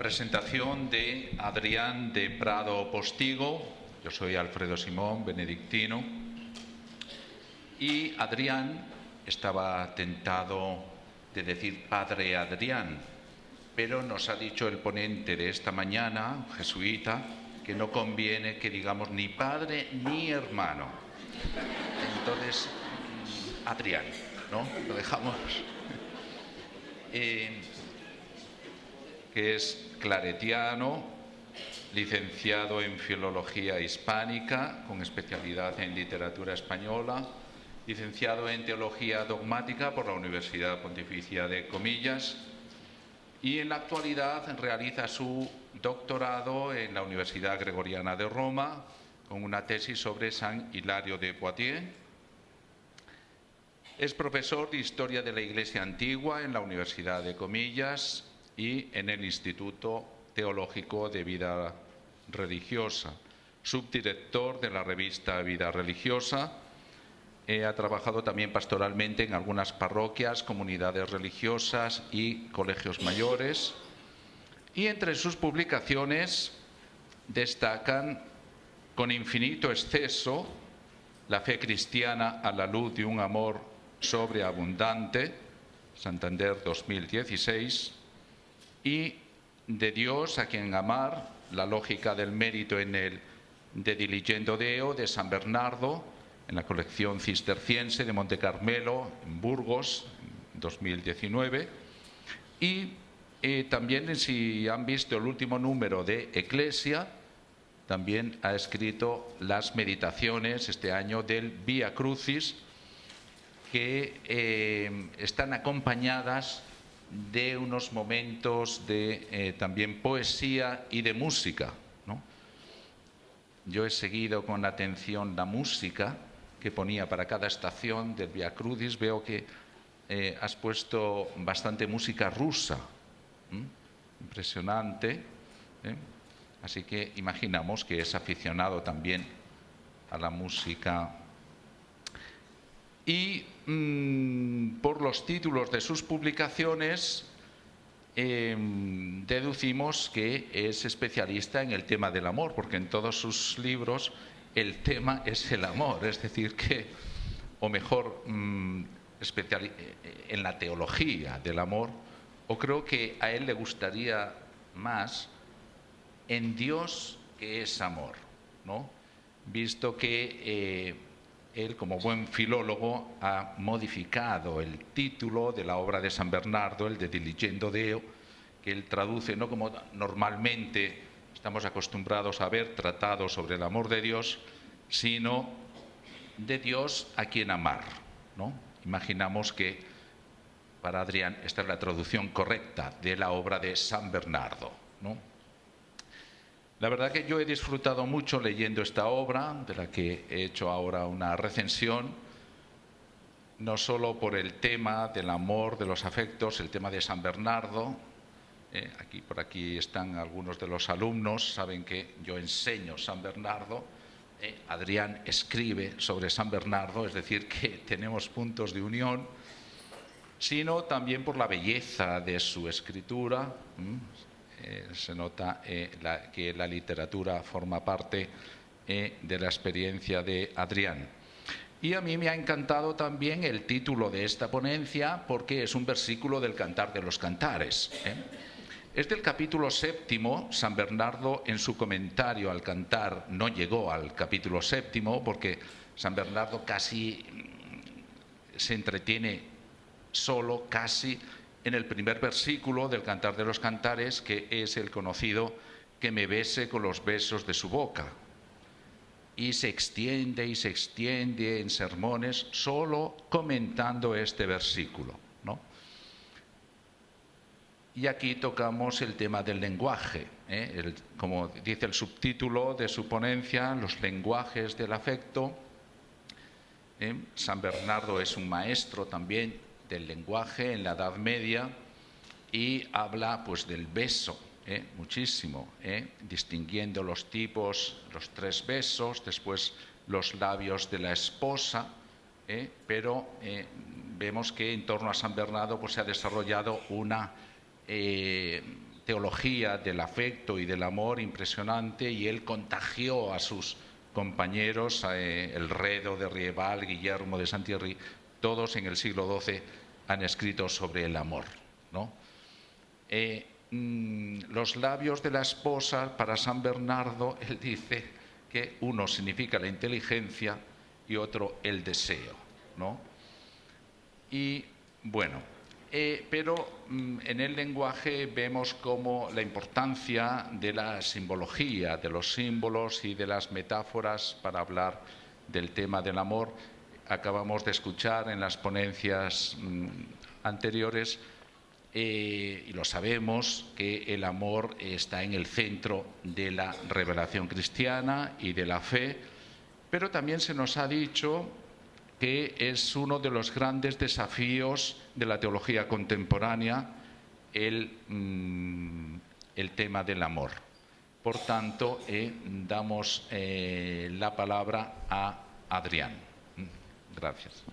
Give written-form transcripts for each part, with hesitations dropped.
presentación de Adrián de Prado Postigo. Yo soy Alfredo Simón, benedictino. Y Adrián estaba tentado de decir Padre Adrián, pero nos ha dicho el ponente de esta mañana, jesuita, que no conviene que digamos ni padre ni hermano. Entonces, Adrián, ¿no? Lo dejamos. Que es claretiano, licenciado en Filología Hispánica, con especialidad en Literatura Española, licenciado en Teología Dogmática por la Universidad Pontificia de Comillas y en la actualidad realiza su doctorado en la Universidad Gregoriana de Roma con una tesis sobre San Hilario de Poitiers. Es profesor de Historia de la Iglesia Antigua en la Universidad de Comillas y en el Instituto Teológico de Vida Religiosa, subdirector de la revista Vida Religiosa. Ha trabajado también pastoralmente en algunas parroquias, comunidades religiosas y colegios mayores. Y entre sus publicaciones destacan Con infinito exceso, la fe cristiana a la luz de un amor sobreabundante, Santander 2016, y De Dios a quien amar, la lógica del mérito en el De Diligendo Deo de San Bernardo, en la colección cisterciense de Monte Carmelo, en Burgos, en 2019. Y también, si han visto el último número de Eclesia, también ha escrito las meditaciones este año del Vía Crucis, que están acompañadas de unos momentos de también poesía y de música, ¿no? Yo he seguido con atención la música que ponía para cada estación del Vía Crucis. Veo que has puesto bastante música rusa, impresionante, así que imaginamos que es aficionado también a la música. Y por los títulos de sus publicaciones deducimos que es especialista en el tema del amor, porque en todos sus libros el tema es el amor, es decir que, o mejor, en la teología del amor, o creo que a él le gustaría más en Dios que es amor, ¿no? Visto que él, como buen filólogo, ha modificado el título de la obra de San Bernardo, el De Diligendo Deo, que él traduce no como normalmente estamos acostumbrados a ver tratados sobre el amor de Dios, sino de Dios a quien amar, ¿no? Imaginamos que para Adrián esta es la traducción correcta de la obra de San Bernardo, ¿no? La verdad que yo he disfrutado mucho leyendo esta obra, de la que he hecho ahora una recensión, no solo por el tema del amor, de los afectos, el tema de San Bernardo. Por aquí están algunos de los alumnos, saben que yo enseño San Bernardo. Adrián escribe sobre San Bernardo, es decir, que tenemos puntos de unión, sino también por la belleza de su escritura. Se nota que la literatura forma parte de la experiencia de Adrián. Y a mí me ha encantado también el título de esta ponencia, porque es un versículo del Cantar de los Cantares. Es del capítulo 7. San Bernardo, en su comentario al Cantar, no llegó al capítulo 7, porque San Bernardo casi se entretiene solo, casi, en el primer versículo del Cantar de los Cantares, que es el conocido que me bese con los besos de su boca. Y se extiende en sermones solo comentando este versículo, ¿no? Y aquí tocamos el tema del lenguaje, como dice el subtítulo de su ponencia, los lenguajes del afecto. San Bernardo es un maestro también del lenguaje en la Edad Media y habla pues del beso, muchísimo, distinguiendo los tipos, los 3 besos, después los labios de la esposa, pero vemos que en torno a San Bernardo pues se ha desarrollado una teología del afecto y del amor impresionante, y él contagió a sus compañeros, el Redo de Rieval, Guillermo de Saint-Thierry, todos en el siglo XII han escrito sobre el amor, ¿no? Los labios de la esposa, para San Bernardo, él dice que uno significa la inteligencia y otro el deseo, ¿no? Y bueno, pero en el lenguaje vemos como la importancia de la simbología, de los símbolos y de las metáforas para hablar del tema del amor. Acabamos de escuchar en las ponencias anteriores, y lo sabemos, que el amor está en el centro de la revelación cristiana y de la fe, pero también se nos ha dicho que es uno de los grandes desafíos de la teología contemporánea el tema del amor. Por tanto, damos la palabra a Adrián. Gracias.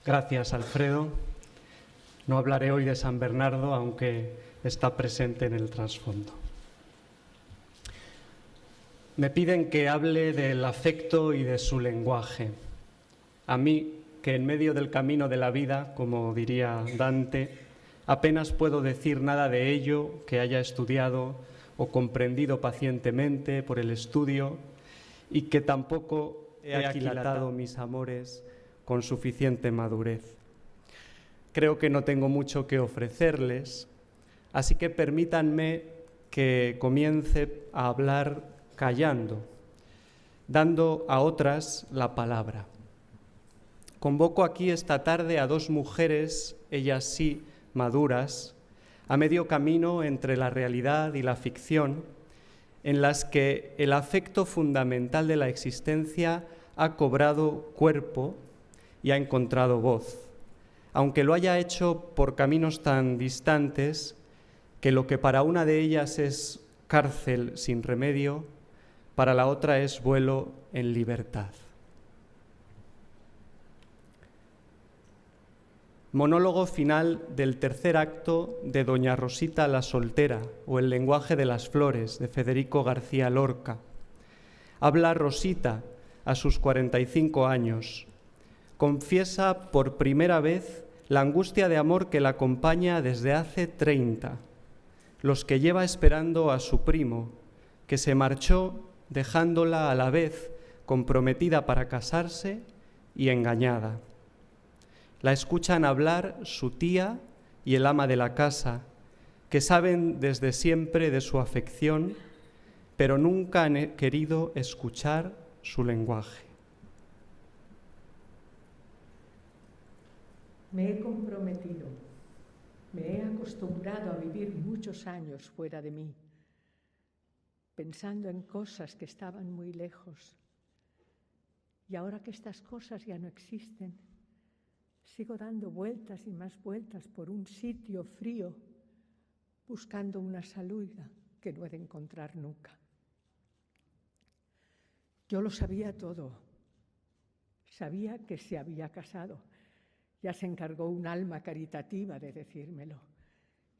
Gracias, Alfredo. No hablaré hoy de San Bernardo, aunque está presente en el trasfondo. Me piden que hable del afecto y de su lenguaje. A mí, que en medio del camino de la vida, como diría Dante, apenas puedo decir nada de ello que haya estudiado o comprendido pacientemente por el estudio, y que tampoco he aquilatado mis amores con suficiente madurez. Creo que no tengo mucho que ofrecerles, así que permítanme que comience a hablar callando, dando a otras la palabra. Convoco aquí esta tarde a dos mujeres, ellas sí maduras, a medio camino entre la realidad y la ficción, en las que el afecto fundamental de la existencia ha cobrado cuerpo y ha encontrado voz, aunque lo haya hecho por caminos tan distantes que lo que para una de ellas es cárcel sin remedio, para la otra es vuelo en libertad. Monólogo final del tercer acto de Doña Rosita la soltera, o El lenguaje de las flores, de Federico García Lorca. Habla Rosita a sus 45 años. Confiesa por primera vez la angustia de amor que la acompaña desde hace 30, los que lleva esperando a su primo, que se marchó dejándola a la vez comprometida para casarse y engañada. La escuchan hablar su tía y el ama de la casa, que saben desde siempre de su afección, pero nunca han querido escuchar su lenguaje. Me he comprometido, me he acostumbrado a vivir muchos años fuera de mí, pensando en cosas que estaban muy lejos. Y ahora que estas cosas ya no existen, sigo dando vueltas y más vueltas por un sitio frío, buscando una salida que no he de encontrar nunca. Yo lo sabía todo. Sabía que se había casado. Ya se encargó un alma caritativa de decírmelo.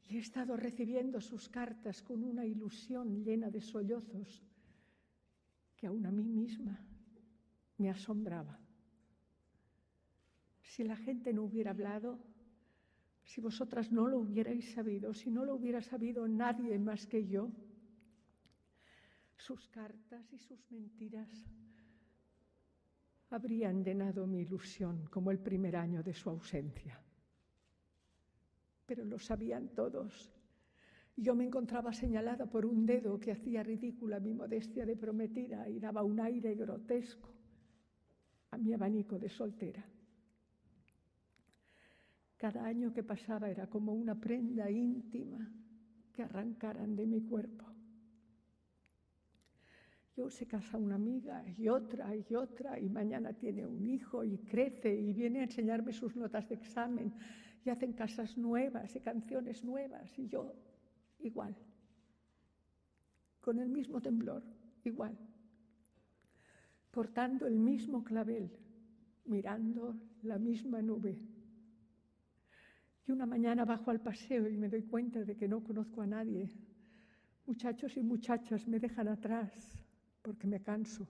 Y he estado recibiendo sus cartas con una ilusión llena de sollozos que aún a mí misma me asombraba. Si la gente no hubiera hablado, si vosotras no lo hubierais sabido, si no lo hubiera sabido nadie más que yo, sus cartas y sus mentiras habrían llenado mi ilusión como el primer año de su ausencia. Pero lo sabían todos. Yo me encontraba señalada por un dedo que hacía ridícula mi modestia de prometida y daba un aire grotesco a mi abanico de soltera. Cada año que pasaba era como una prenda íntima que arrancaran de mi cuerpo. Yo se casa una amiga y otra, y mañana tiene un hijo y crece y viene a enseñarme sus notas de examen y hacen casas nuevas y canciones nuevas y yo igual, con el mismo temblor, igual, portando el mismo clavel, mirando la misma nube. Y una mañana bajo al paseo y me doy cuenta de que no conozco a nadie. Muchachos y muchachas me dejan atrás porque me canso.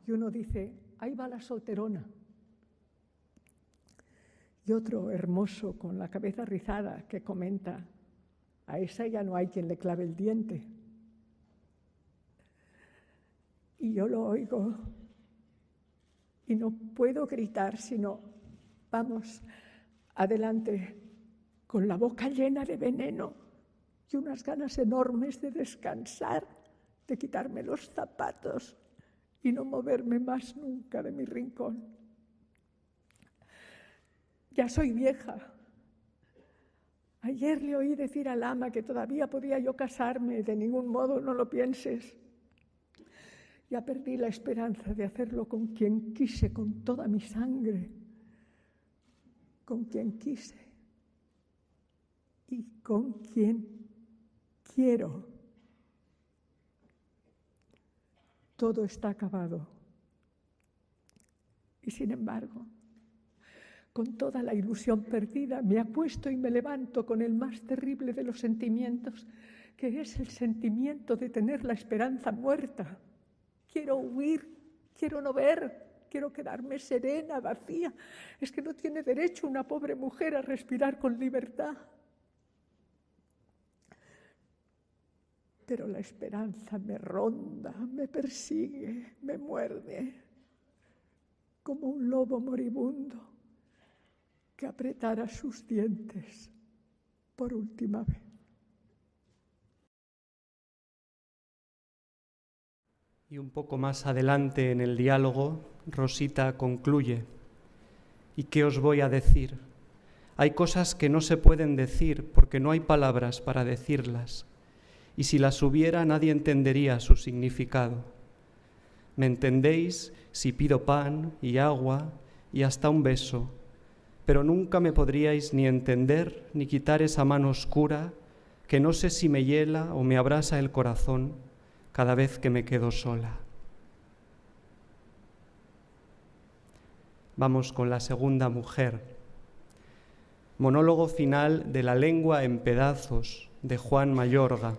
Y uno dice, ahí va la solterona. Y otro hermoso con la cabeza rizada que comenta, a esa ya no hay quien le clave el diente. Y yo lo oigo y no puedo gritar, sino, vamos, adelante, con la boca llena de veneno y unas ganas enormes de descansar, de quitarme los zapatos y no moverme más nunca de mi rincón. Ya soy vieja. Ayer le oí decir al ama que todavía podía yo casarme, de ningún modo no lo pienses. Ya perdí la esperanza de hacerlo con quien quise, con toda mi sangre, con quien quise y con quien quiero. Todo está acabado. Y sin embargo, con toda la ilusión perdida, me acuesto y me levanto con el más terrible de los sentimientos, que es el sentimiento de tener la esperanza muerta. Quiero huir, quiero no ver, quiero quedarme serena, vacía. Es que no tiene derecho una pobre mujer a respirar con libertad. Pero la esperanza me ronda, me persigue, me muerde, como un lobo moribundo que apretara sus dientes por última vez. Y un poco más adelante en el diálogo, Rosita concluye: ¿y qué os voy a decir? Hay cosas que no se pueden decir porque no hay palabras para decirlas, y si las hubiera nadie entendería su significado. ¿Me entendéis si pido pan y agua y hasta un beso? Pero nunca me podríais ni entender ni quitar esa mano oscura que no sé si me hiela o me abrasa el corazón cada vez que me quedo sola. Vamos con la segunda mujer. Monólogo final de La lengua en pedazos, de Juan Mayorga.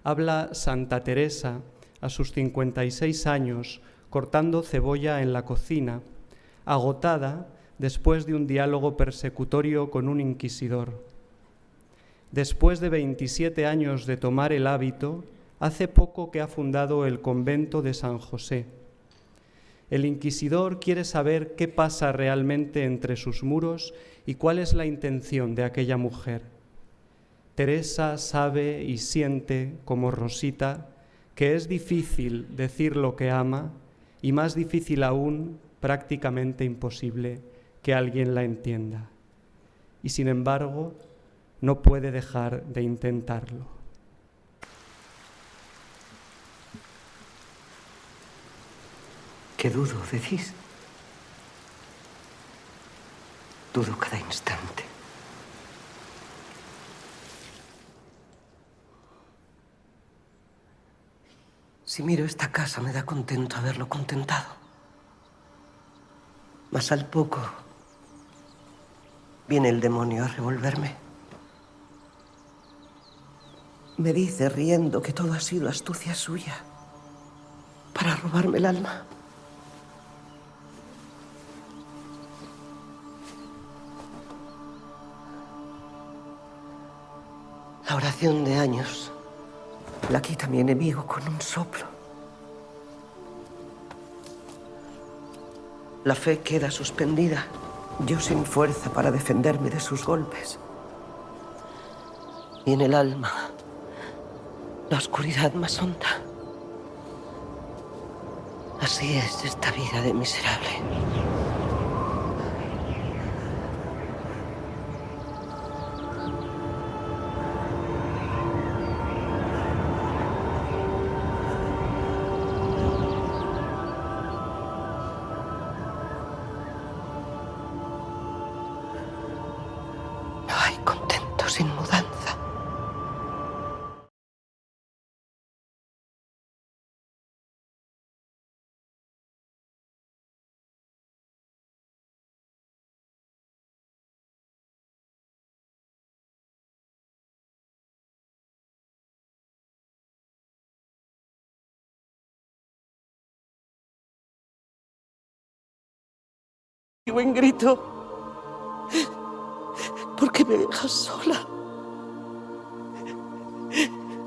Habla Santa Teresa a sus 56 años, cortando cebolla en la cocina, agotada después de un diálogo persecutorio con un inquisidor. Después de 27 años de tomar el hábito, hace poco que ha fundado el convento de San José. El inquisidor quiere saber qué pasa realmente entre sus muros y cuál es la intención de aquella mujer. Teresa sabe y siente, como Rosita, que es difícil decir lo que ama y más difícil aún, prácticamente imposible, que alguien la entienda. Y sin embargo, no puede dejar de intentarlo. ¿Qué dudo, decís? Dudo cada instante. Si miro esta casa me da contento haberlo contentado. Mas al poco viene el demonio a revolverme. Me dice riendo que todo ha sido astucia suya para robarme el alma. La oración de años la quita mi enemigo con un soplo. La fe queda suspendida, yo sin fuerza para defenderme de sus golpes. Y en el alma, la oscuridad más honda. Así es esta vida de miserable. buen grito. ¿Por qué me dejas sola?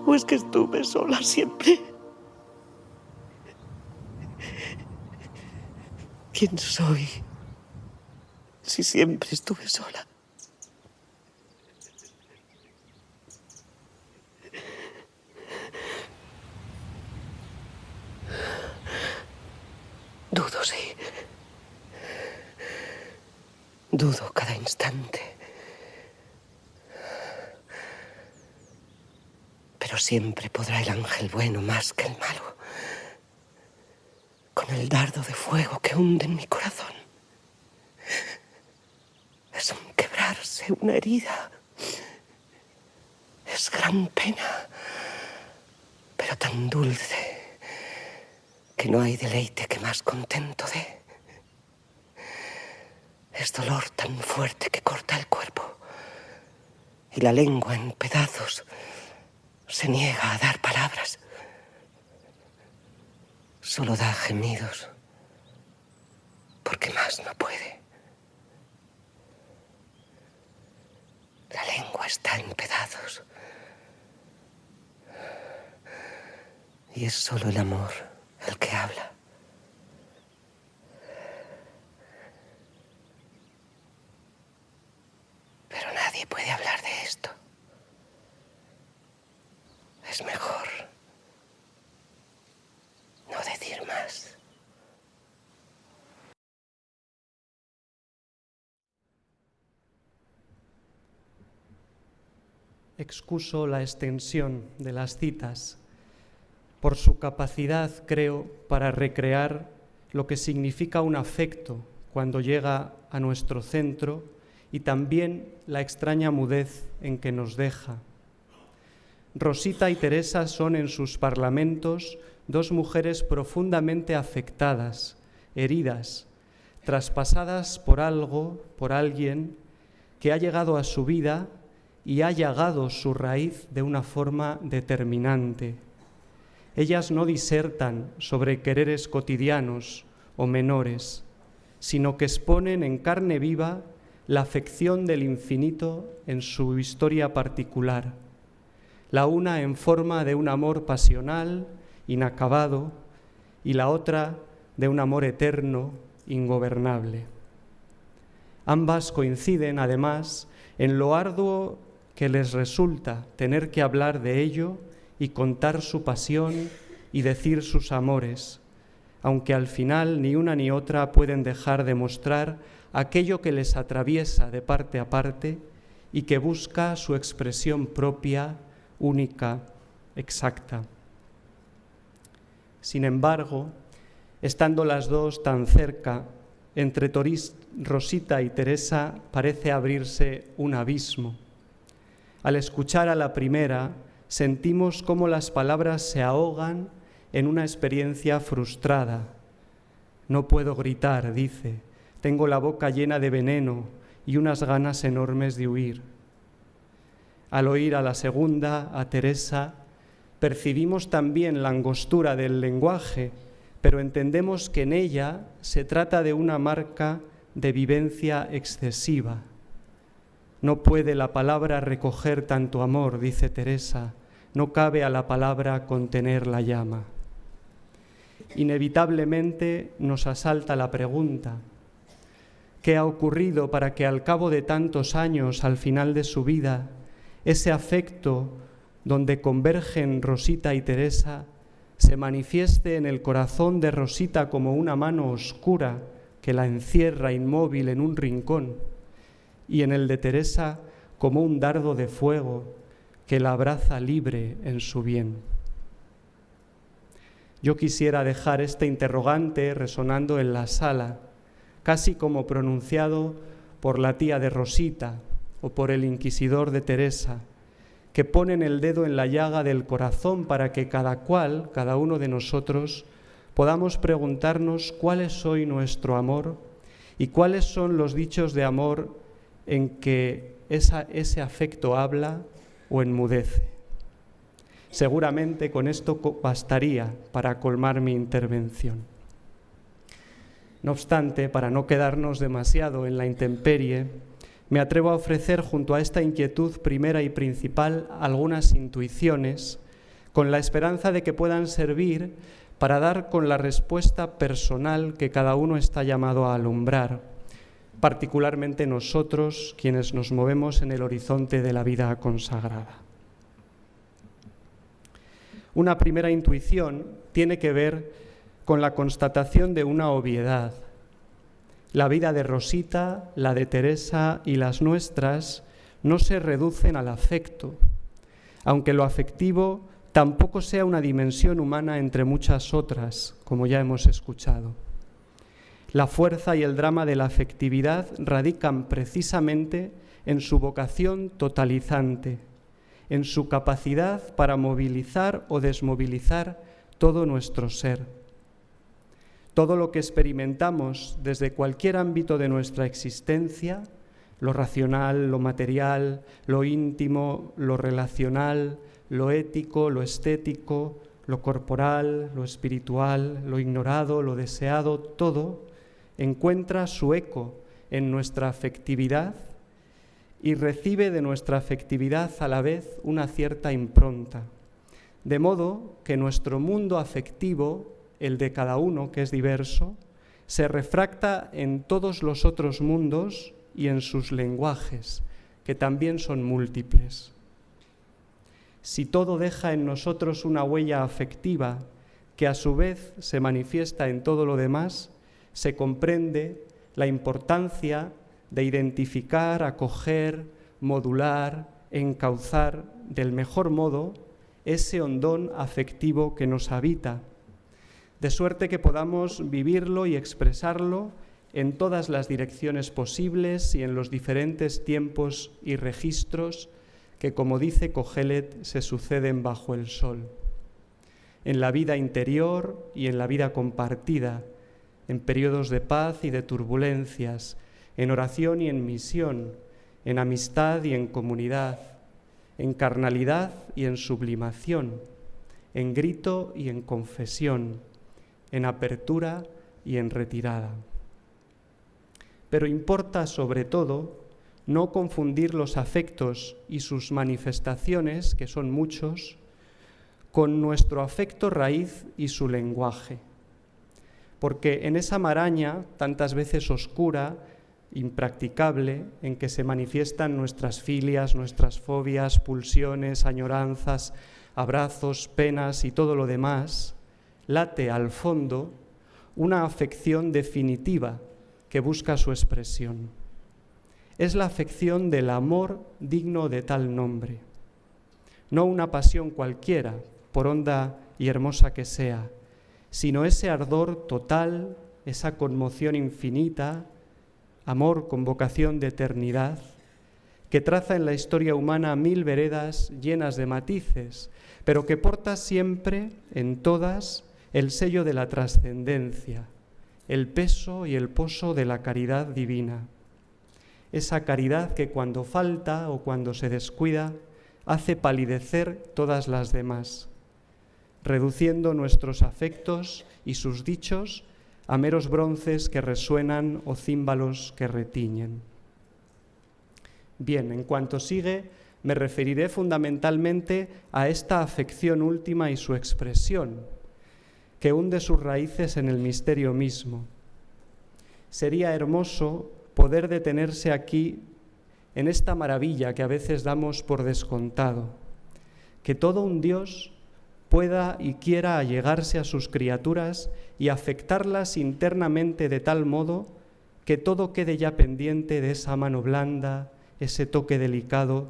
¿O es que estuve sola siempre? ¿Quién soy si siempre estuve sola? Dudo, sí. Dudo cada instante. Pero siempre podrá el ángel bueno más que el malo. Con el dardo de fuego que hunde en mi corazón. Es un quebrarse, una herida. Es gran pena, pero tan dulce que no hay deleite que más contento dé. Es dolor tan fuerte que corta el cuerpo y la lengua en pedazos se niega a dar palabras. Solo da gemidos porque más no puede. La lengua está en pedazos y es solo el amor el que habla. Pero nadie puede hablar de esto. Es mejor no decir más. Excuso la extensión de las citas por su capacidad, creo, para recrear lo que significa un afecto cuando llega a nuestro centro y también la extraña mudez en que nos deja. Rosita y Teresa son en sus parlamentos dos mujeres profundamente afectadas, heridas, traspasadas por algo, por alguien que ha llegado a su vida y ha llagado su raíz de una forma determinante. Ellas no disertan sobre quereres cotidianos o menores, sino que exponen en carne viva la afección del infinito en su historia particular, la una en forma de un amor pasional, inacabado, y la otra de un amor eterno, ingobernable. Ambas coinciden, además, en lo arduo que les resulta tener que hablar de ello y contar su pasión y decir sus amores, aunque al final ni una ni otra pueden dejar de mostrar aquello que les atraviesa de parte a parte y que busca su expresión propia, única, exacta. Sin embargo, estando las dos tan cerca, entre Rosita y Teresa parece abrirse un abismo. Al escuchar a la primera, sentimos cómo las palabras se ahogan en una experiencia frustrada. No puedo gritar, dice, tengo la boca llena de veneno y unas ganas enormes de huir. Al oír a la segunda, a Teresa, percibimos también la angostura del lenguaje, pero entendemos que en ella se trata de una marca de vivencia excesiva. No puede la palabra recoger tanto amor, dice Teresa, no cabe a la palabra contener la llama. Inevitablemente nos asalta la pregunta: ¿qué ha ocurrido para que al cabo de tantos años, al final de su vida, ese afecto donde convergen Rosita y Teresa se manifieste en el corazón de Rosita como una mano oscura que la encierra inmóvil en un rincón, y en el de Teresa como un dardo de fuego que la abraza libre en su bien? Yo quisiera dejar este interrogante resonando en la sala, casi como pronunciado por la tía de Rosita o por el inquisidor de Teresa, que ponen el dedo en la llaga del corazón para que cada uno de nosotros, podamos preguntarnos cuál es hoy nuestro amor y cuáles son los dichos de amor en que ese afecto habla o enmudece. Seguramente con esto bastaría para colmar mi intervención. No obstante, para no quedarnos demasiado en la intemperie, me atrevo a ofrecer junto a esta inquietud primera y principal algunas intuiciones, con la esperanza de que puedan servir para dar con la respuesta personal que cada uno está llamado a alumbrar, particularmente nosotros, quienes nos movemos en el horizonte de la vida consagrada. Una primera intuición tiene que ver con la constatación de una obviedad. La vida de Rosita, la de Teresa y las nuestras no se reducen al afecto, aunque lo afectivo tampoco sea una dimensión humana entre muchas otras, como ya hemos escuchado. La fuerza y el drama de la afectividad radican precisamente en su vocación totalizante, en su capacidad para movilizar o desmovilizar todo nuestro ser. Todo lo que experimentamos desde cualquier ámbito de nuestra existencia, lo racional, lo material, lo íntimo, lo relacional, lo ético, lo estético, lo corporal, lo espiritual, lo ignorado, lo deseado, todo encuentra su eco en nuestra afectividad y recibe de nuestra afectividad a la vez una cierta impronta, de modo que nuestro mundo afectivo, el de cada uno, que es diverso, se refracta en todos los otros mundos y en sus lenguajes, que también son múltiples. Si todo deja en nosotros una huella afectiva que a su vez se manifiesta en todo lo demás, se comprende la importancia de identificar, acoger, modular, encauzar del mejor modo ese hondón afectivo que nos habita, de suerte que podamos vivirlo y expresarlo en todas las direcciones posibles y en los diferentes tiempos y registros que, como dice Cogelet, se suceden bajo el sol. En la vida interior y en la vida compartida, en periodos de paz y de turbulencias, en oración y en misión, en amistad y en comunidad, en carnalidad y en sublimación, en grito y en confesión, en apertura y en retirada. Pero importa sobre todo no confundir los afectos y sus manifestaciones, que son muchos, con nuestro afecto raíz y su lenguaje. Porque en esa maraña, tantas veces oscura, impracticable, en que se manifiestan nuestras filias, nuestras fobias, pulsiones, añoranzas, abrazos, penas y todo lo demás, late al fondo una afección definitiva que busca su expresión. Es la afección del amor digno de tal nombre. No una pasión cualquiera, por honda y hermosa que sea, sino ese ardor total, esa conmoción infinita, amor con vocación de eternidad, que traza en la historia humana 1000 veredas llenas de matices, pero que porta siempre en todas el sello de la trascendencia, el peso y el poso de la caridad divina. Esa caridad que cuando falta o cuando se descuida hace palidecer todas las demás, reduciendo nuestros afectos y sus dichos a meros bronces que resuenan o címbalos que retiñen. Bien, en cuanto sigue, me referiré fundamentalmente a esta afección última y su expresión, que hunde sus raíces en el misterio mismo. Sería hermoso poder detenerse aquí en esta maravilla que a veces damos por descontado, que todo un Dios pueda y quiera allegarse a sus criaturas y afectarlas internamente de tal modo que todo quede ya pendiente de esa mano blanda, ese toque delicado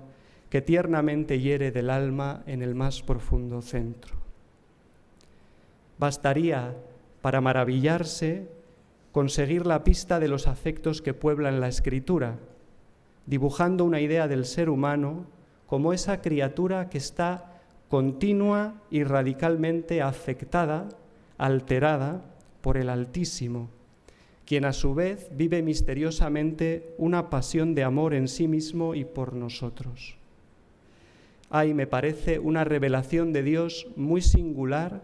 que tiernamente hiere del alma en el más profundo centro. Bastaría, para maravillarse, conseguir la pista de los afectos que pueblan la Escritura, dibujando una idea del ser humano como esa criatura que está continua y radicalmente afectada, alterada por el Altísimo, quien a su vez vive misteriosamente una pasión de amor en sí mismo y por nosotros. Hay, me parece, una revelación de Dios muy singular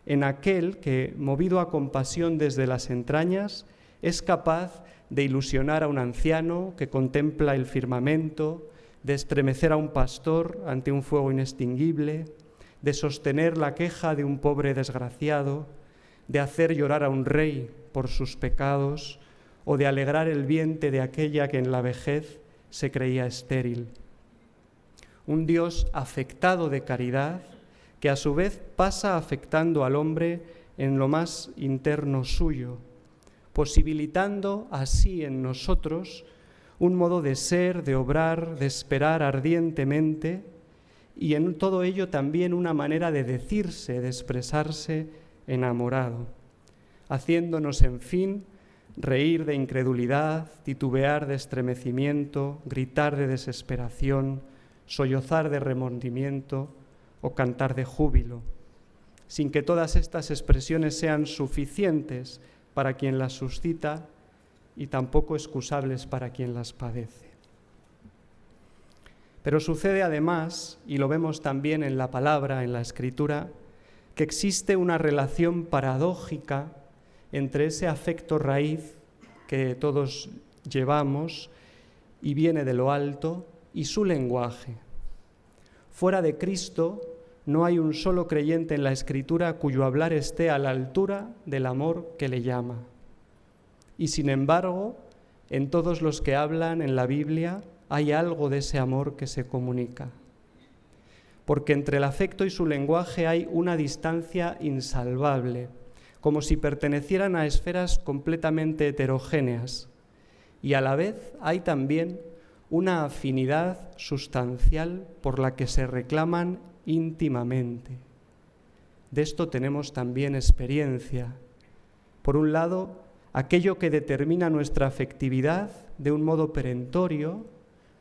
en aquel que, movido a compasión desde las entrañas, es capaz de ilusionar a un anciano que contempla el firmamento, de estremecer a un pastor ante un fuego inextinguible, de sostener la queja de un pobre desgraciado, de hacer llorar a un rey por sus pecados o de alegrar el vientre de aquella que en la vejez se creía estéril. Un Dios afectado de caridad que a su vez pasa afectando al hombre en lo más interno suyo, posibilitando así en nosotros un modo de ser, de obrar, de esperar ardientemente y en todo ello también una manera de decirse, de expresarse enamorado, haciéndonos, en fin, reír de incredulidad, titubear de estremecimiento, gritar de desesperación, sollozar de remordimiento o cantar de júbilo, sin que todas estas expresiones sean suficientes para quien las suscita y tampoco excusables para quien las padece. Pero sucede además, y lo vemos también en la palabra, en la Escritura, que existe una relación paradójica entre ese afecto raíz que todos llevamos y viene de lo alto y su lenguaje. Fuera de Cristo no hay un solo creyente en la Escritura cuyo hablar esté a la altura del amor que le llama. Y sin embargo, en todos los que hablan en la Biblia hay algo de ese amor que se comunica. Porque entre el afecto y su lenguaje hay una distancia insalvable, como si pertenecieran a esferas completamente heterogéneas. Y a la vez hay también una afinidad sustancial por la que se reclaman íntimamente. De esto tenemos también experiencia. Por un lado, aquello que determina nuestra afectividad de un modo perentorio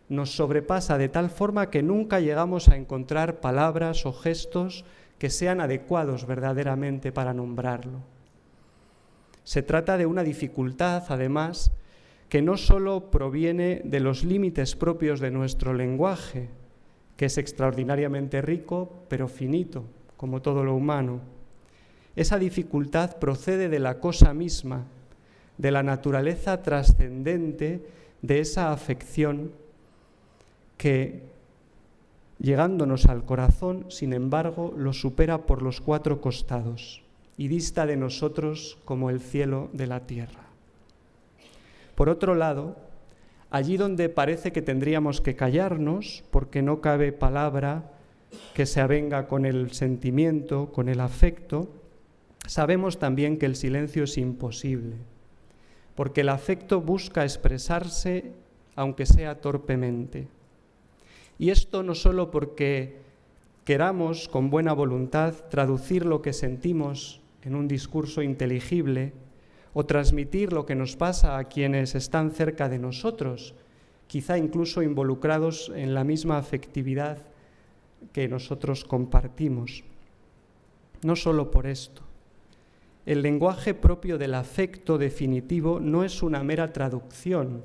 nos sobrepasa de tal forma que nunca llegamos a encontrar palabras o gestos que sean adecuados verdaderamente para nombrarlo. Se trata de una dificultad, además, que no solo proviene de los límites propios de nuestro lenguaje, que es extraordinariamente rico, pero finito, como todo lo humano. Esa dificultad procede de la cosa misma, de la naturaleza trascendente de esa afección que, llegándonos al corazón, sin embargo, lo supera por los cuatro costados y dista de nosotros como el cielo de la tierra. Por otro lado, allí donde parece que tendríamos que callarnos, porque no cabe palabra que se avenga con el sentimiento, con el afecto, sabemos también que el silencio es imposible, porque el afecto busca expresarse, aunque sea torpemente. Y esto no solo porque queramos con buena voluntad traducir lo que sentimos en un discurso inteligible o transmitir lo que nos pasa a quienes están cerca de nosotros, quizá incluso involucrados en la misma afectividad que nosotros compartimos. No solo por esto. El lenguaje propio del afecto definitivo no es una mera traducción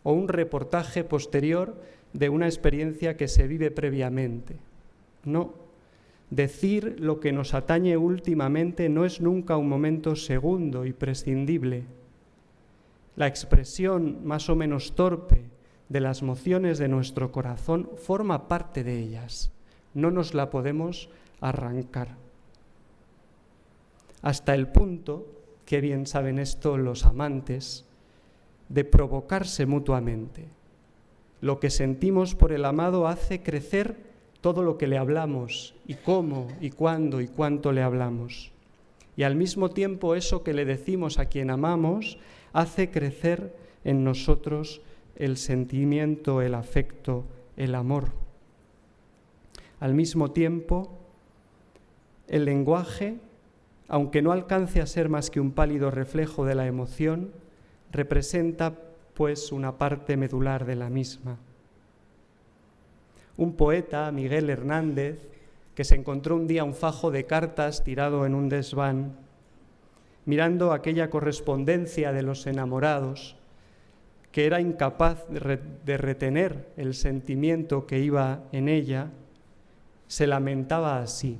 o un reportaje posterior de una experiencia que se vive previamente. No, decir lo que nos atañe últimamente no es nunca un momento segundo y prescindible. La expresión más o menos torpe de las mociones de nuestro corazón forma parte de ellas. No nos la podemos arrancar. Hasta el punto, que bien saben esto los amantes, de provocarse mutuamente. Lo que sentimos por el amado hace crecer todo lo que le hablamos, y cómo, y cuándo, y cuánto le hablamos. Y al mismo tiempo eso que le decimos a quien amamos hace crecer en nosotros el sentimiento, el afecto, el amor. Al mismo tiempo, el lenguaje, aunque no alcance a ser más que un pálido reflejo de la emoción, representa pues una parte medular de la misma. Un poeta, Miguel Hernández, que se encontró un día un fajo de cartas tirado en un desván, mirando aquella correspondencia de los enamorados, que era incapaz de retener el sentimiento que iba en ella, se lamentaba así: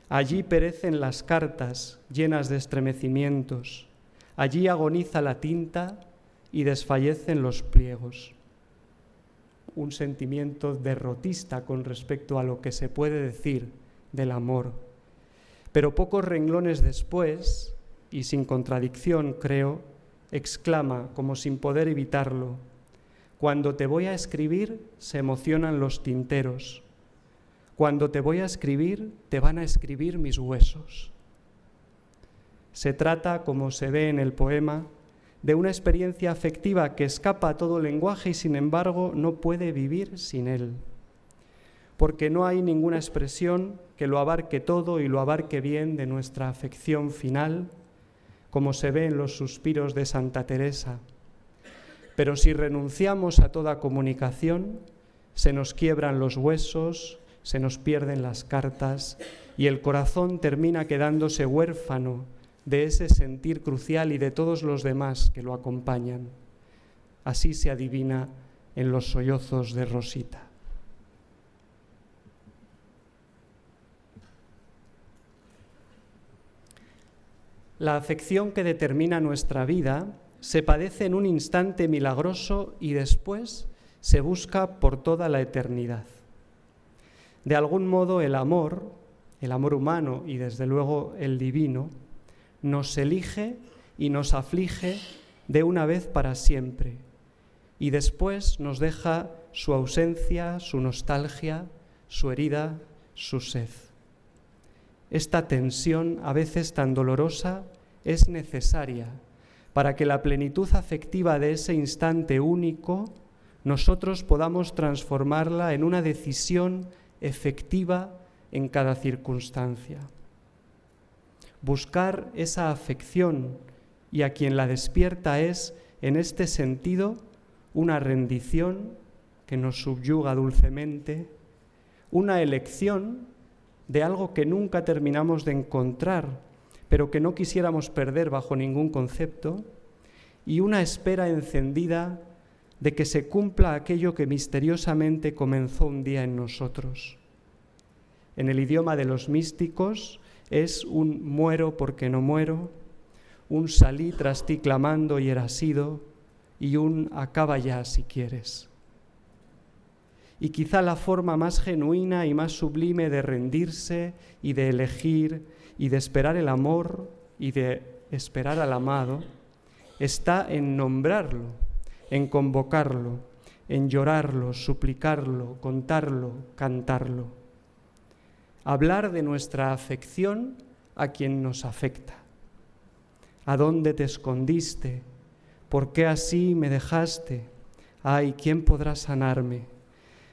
allí perecen las cartas llenas de estremecimientos, Allí agoniza la tinta y desfallecen los pliegos. Un sentimiento derrotista con respecto a lo que se puede decir del amor. Pero pocos renglones después, y sin contradicción, creo, exclama, como sin poder evitarlo: cuando te voy a escribir, se emocionan los tinteros. Cuando te voy a escribir, te van a escribir mis huesos. Se trata, como se ve en el poema, de una experiencia afectiva que escapa a todo lenguaje y, sin embargo, no puede vivir sin él. Porque no hay ninguna expresión que lo abarque todo y lo abarque bien de nuestra afección final, como se ve en los suspiros de Santa Teresa. Pero si renunciamos a toda comunicación, se nos quiebran los huesos, se nos pierden las cartas y el corazón termina quedándose huérfano de ese sentir crucial y de todos los demás que lo acompañan. Así se adivina en los sollozos de Rosita. La afección que determina nuestra vida se padece en un instante milagroso y después se busca por toda la eternidad. De algún modo el amor humano y desde luego el divino, nos elige y nos aflige de una vez para siempre y después nos deja su ausencia, su nostalgia, su herida, su sed. Esta tensión, a veces tan dolorosa, es necesaria para que la plenitud afectiva de ese instante único nosotros podamos transformarla en una decisión efectiva en cada circunstancia. Buscar esa afección y a quien la despierta es, en este sentido, una rendición que nos subyuga dulcemente, una elección de algo que nunca terminamos de encontrar, pero que no quisiéramos perder bajo ningún concepto, y una espera encendida de que se cumpla aquello que misteriosamente comenzó un día en nosotros. En el idioma de los místicos es un muero porque no muero, un salí tras ti clamando y era sido, y un acaba ya si quieres. Y quizá la forma más genuina y más sublime de rendirse y de elegir y de esperar el amor y de esperar al amado está en nombrarlo, en convocarlo, en llorarlo, suplicarlo, contarlo, cantarlo. Hablar de nuestra afección a quien nos afecta. ¿A dónde te escondiste? ¿Por qué así me dejaste? Ay, ¿quién podrá sanarme?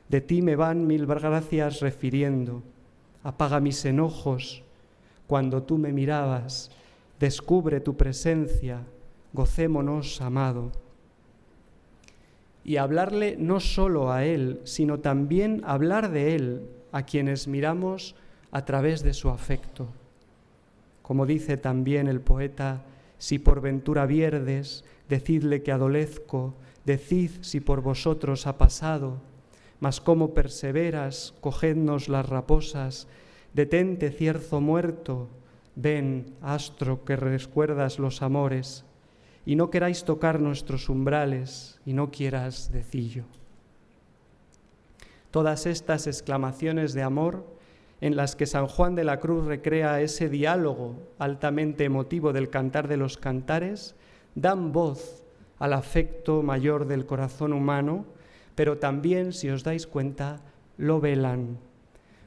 De ti me van mil gracias refiriendo. Apaga mis enojos. Cuando tú me mirabas, descubre tu presencia. Gocémonos, amado. Y hablarle no solo a él, sino también hablar de él a quienes miramos a través de su afecto. Como dice también el poeta, si por ventura vierdes, decidle que adolezco, decid si por vosotros ha pasado, mas como perseveras, cogednos las raposas, detente cierzo muerto, ven, astro que recuerdas los amores, y no queráis tocar nuestros umbrales, y no quieras decillo. Todas estas exclamaciones de amor en las que San Juan de la Cruz recrea ese diálogo altamente emotivo del Cantar de los Cantares, dan voz al afecto mayor del corazón humano, pero también, si os dais cuenta, lo velan.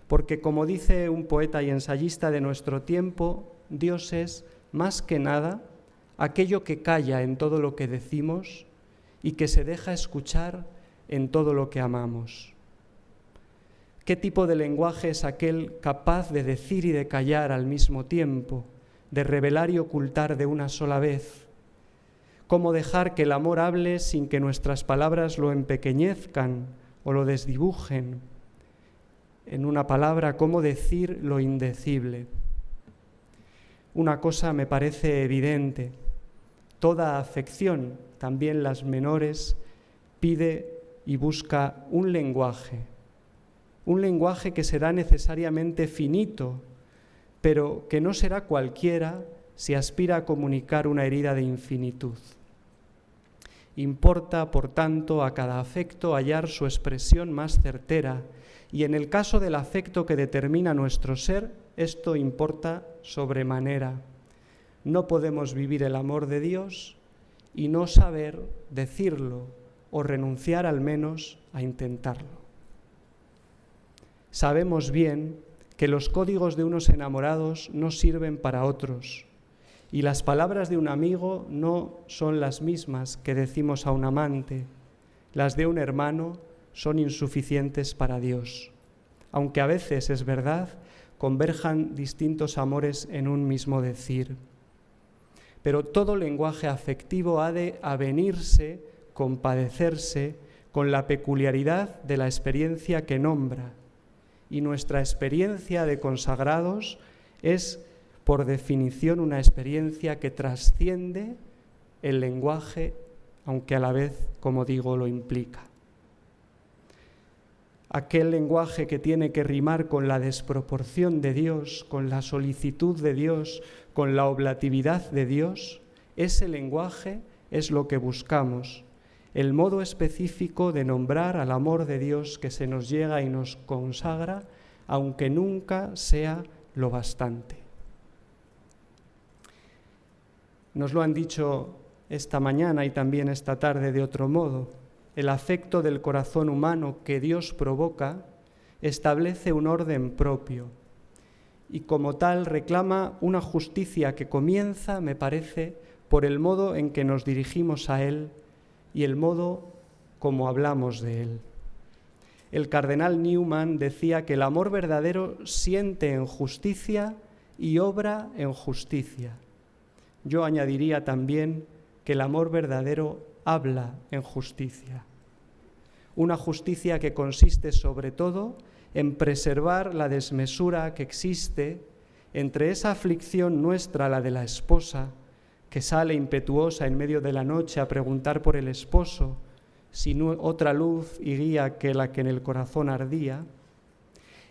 Porque, como dice un poeta y ensayista de nuestro tiempo, Dios es, más que nada, aquello que calla en todo lo que decimos y que se deja escuchar en todo lo que amamos. ¿Qué tipo de lenguaje es aquel capaz de decir y de callar al mismo tiempo, de revelar y ocultar de una sola vez? ¿Cómo dejar que el amor hable sin que nuestras palabras lo empequeñezcan o lo desdibujen? En una palabra, ¿cómo decir lo indecible? Una cosa me parece evidente. Toda afección, también las menores, pide y busca un lenguaje que será necesariamente finito, pero que no será cualquiera si aspira a comunicar una herida de infinitud. Importa, por tanto, a cada afecto hallar su expresión más certera, y en el caso del afecto que determina nuestro ser, esto importa sobremanera. No podemos vivir el amor de Dios y no saber decirlo o renunciar al menos a intentarlo. Sabemos bien que los códigos de unos enamorados no sirven para otros, y las palabras de un amigo no son las mismas que decimos a un amante. Las de un hermano son insuficientes para Dios, aunque a veces, es verdad, converjan distintos amores en un mismo decir. Pero todo lenguaje afectivo ha de avenirse, compadecerse con la peculiaridad de la experiencia que nombra, y nuestra experiencia de consagrados es, por definición, una experiencia que trasciende el lenguaje, aunque a la vez, como digo, lo implica. Aquel lenguaje que tiene que rimar con la desproporción de Dios, con la solicitud de Dios, con la oblatividad de Dios, ese lenguaje es lo que buscamos, el modo específico de nombrar al amor de Dios que se nos llega y nos consagra, aunque nunca sea lo bastante. Nos lo han dicho esta mañana y también esta tarde de otro modo. El afecto del corazón humano que Dios provoca establece un orden propio y como tal reclama una justicia que comienza, me parece, por el modo en que nos dirigimos a Él y el modo como hablamos de Él. El cardenal Newman decía que el amor verdadero siente en justicia y obra en justicia. Yo añadiría también que el amor verdadero habla en justicia. Una justicia que consiste sobre todo en preservar la desmesura que existe entre esa aflicción nuestra, la de la esposa, que sale impetuosa en medio de la noche a preguntar por el esposo, sin otra luz y guía que la que en el corazón ardía,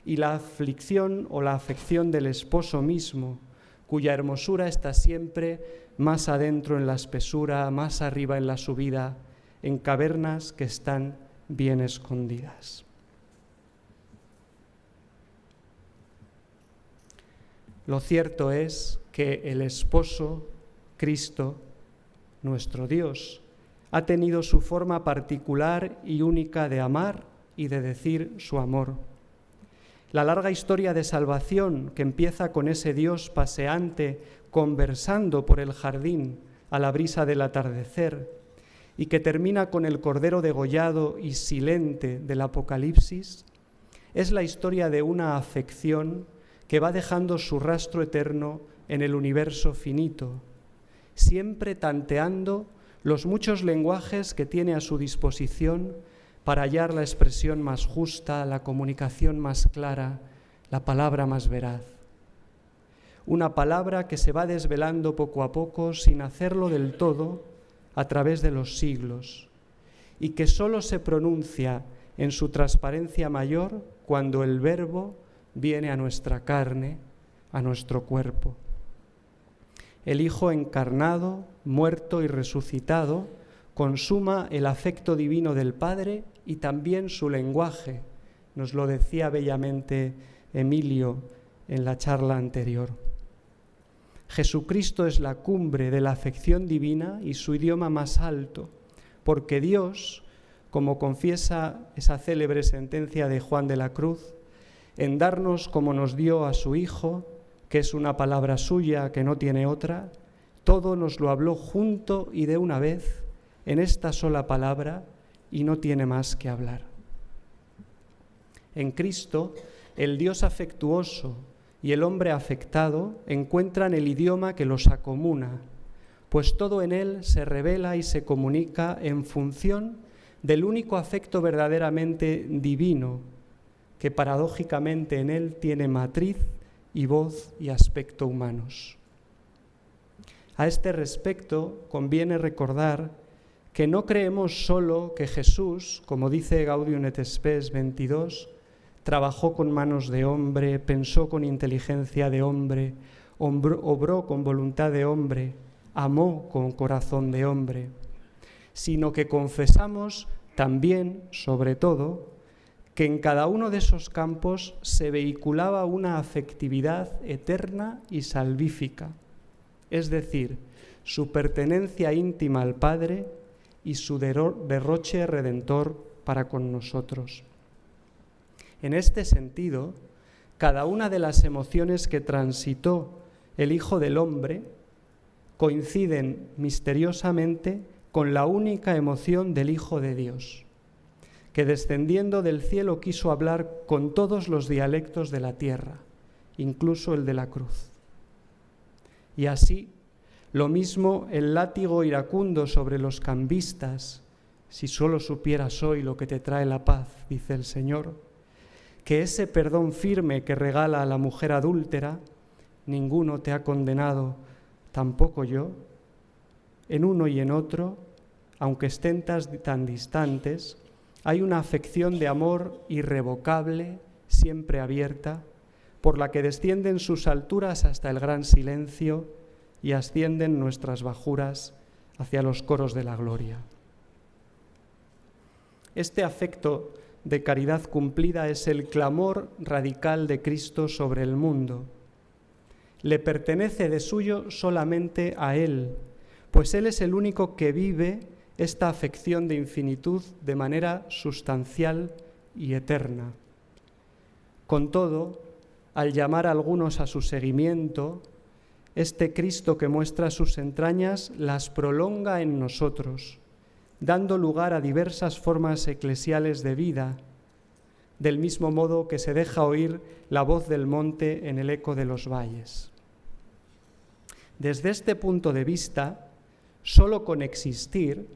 y la aflicción o la afección del esposo mismo, cuya hermosura está siempre más adentro en la espesura, más arriba en la subida, en cavernas que están bien escondidas. Lo cierto es que el esposo, Cristo, nuestro Dios, ha tenido su forma particular y única de amar y de decir su amor. La larga historia de salvación que empieza con ese Dios paseante conversando por el jardín a la brisa del atardecer y que termina con el cordero degollado y silente del Apocalipsis, es la historia de una afección que va dejando su rastro eterno en el universo finito, siempre tanteando los muchos lenguajes que tiene a su disposición para hallar la expresión más justa, la comunicación más clara, la palabra más veraz. Una palabra que se va desvelando poco a poco sin hacerlo del todo a través de los siglos y que solo se pronuncia en su transparencia mayor cuando el Verbo viene a nuestra carne, a nuestro cuerpo. El Hijo encarnado, muerto y resucitado, consuma el afecto divino del Padre y también su lenguaje. Nos lo decía bellamente Emilio en la charla anterior. Jesucristo es la cumbre de la afección divina y su idioma más alto, porque Dios, como confiesa esa célebre sentencia de Juan de la Cruz, en darnos como nos dio a su Hijo, que es una palabra suya que no tiene otra, todo nos lo habló junto y de una vez en esta sola palabra y no tiene más que hablar. En Cristo, el Dios afectuoso y el hombre afectado encuentran el idioma que los acomuna, pues todo en él se revela y se comunica en función del único afecto verdaderamente divino, que paradójicamente en él tiene matriz y voz y aspecto humanos. A este respecto, conviene recordar que no creemos solo que Jesús, como dice Gaudium et Spes 22, trabajó con manos de hombre, pensó con inteligencia de hombre, obró con voluntad de hombre, amó con corazón de hombre, sino que confesamos también, sobre todo, que en cada uno de esos campos se vehiculaba una afectividad eterna y salvífica, es decir, su pertenencia íntima al Padre y su derroche redentor para con nosotros. En este sentido, cada una de las emociones que transitó el Hijo del Hombre coinciden misteriosamente con la única emoción del Hijo de Dios, que descendiendo del cielo quiso hablar con todos los dialectos de la tierra, incluso el de la cruz. Y así, lo mismo el látigo iracundo sobre los cambistas, si solo supieras hoy lo que te trae la paz, dice el Señor, que ese perdón firme que regala a la mujer adúltera, ninguno te ha condenado, tampoco yo. En uno y en otro, aunque estén tan distantes, hay una afección de amor irrevocable, siempre abierta, por la que descienden sus alturas hasta el gran silencio y ascienden nuestras bajuras hacia los coros de la gloria. Este afecto de caridad cumplida es el clamor radical de Cristo sobre el mundo. Le pertenece de suyo solamente a Él, pues Él es el único que vive esta afección de infinitud de manera sustancial y eterna. Con todo, al llamar a algunos a su seguimiento, este Cristo que muestra sus entrañas las prolonga en nosotros, dando lugar a diversas formas eclesiales de vida, del mismo modo que se deja oír la voz del monte en el eco de los valles. Desde este punto de vista, solo con existir,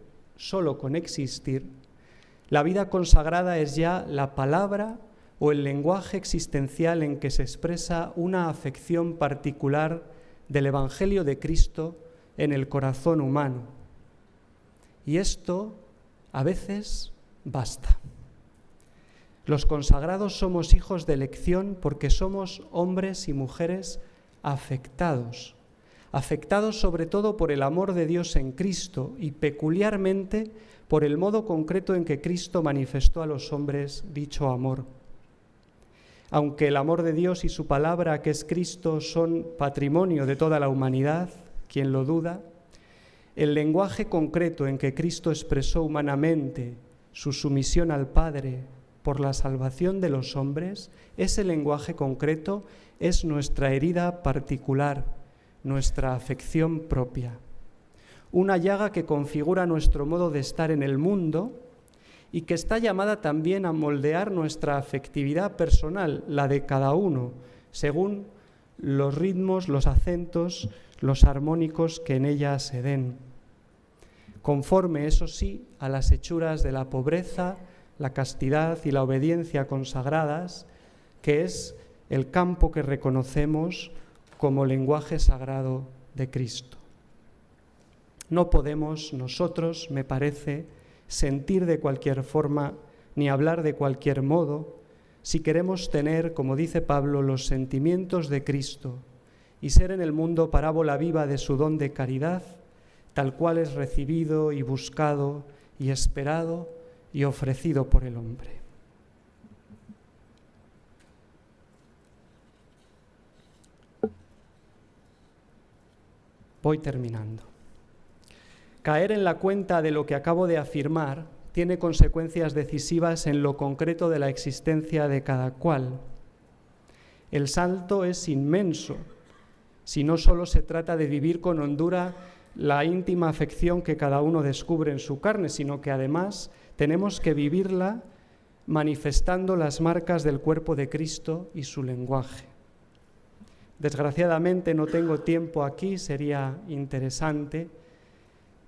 la vida consagrada es ya la palabra o el lenguaje existencial en que se expresa una afección particular del Evangelio de Cristo en el corazón humano. Y esto a veces basta. Los consagrados somos hijos de elección porque somos hombres y mujeres afectados sobre todo por el amor de Dios en Cristo y peculiarmente por el modo concreto en que Cristo manifestó a los hombres dicho amor. Aunque el amor de Dios y su palabra, que es Cristo, son patrimonio de toda la humanidad, ¿quién lo duda? El lenguaje concreto en que Cristo expresó humanamente su sumisión al Padre por la salvación de los hombres, ese lenguaje concreto es nuestra herida particular, nuestra afección propia. Una llaga que configura nuestro modo de estar en el mundo y que está llamada también a moldear nuestra afectividad personal, la de cada uno, según los ritmos, los acentos, los armónicos que en ella se den. Conforme, eso sí, a las hechuras de la pobreza, la castidad y la obediencia consagradas, que es el campo que reconocemos como lenguaje sagrado de Cristo. No podemos nosotros, me parece, sentir de cualquier forma ni hablar de cualquier modo si queremos tener, como dice Pablo, los sentimientos de Cristo y ser en el mundo parábola viva de su don de caridad, tal cual es recibido y buscado y esperado y ofrecido por el hombre. Voy terminando. Caer en la cuenta de lo que acabo de afirmar tiene consecuencias decisivas en lo concreto de la existencia de cada cual. El salto es inmenso, si no solo se trata de vivir con hondura la íntima afección que cada uno descubre en su carne, sino que además tenemos que vivirla manifestando las marcas del cuerpo de Cristo y su lenguaje. Desgraciadamente no tengo tiempo aquí, sería interesante,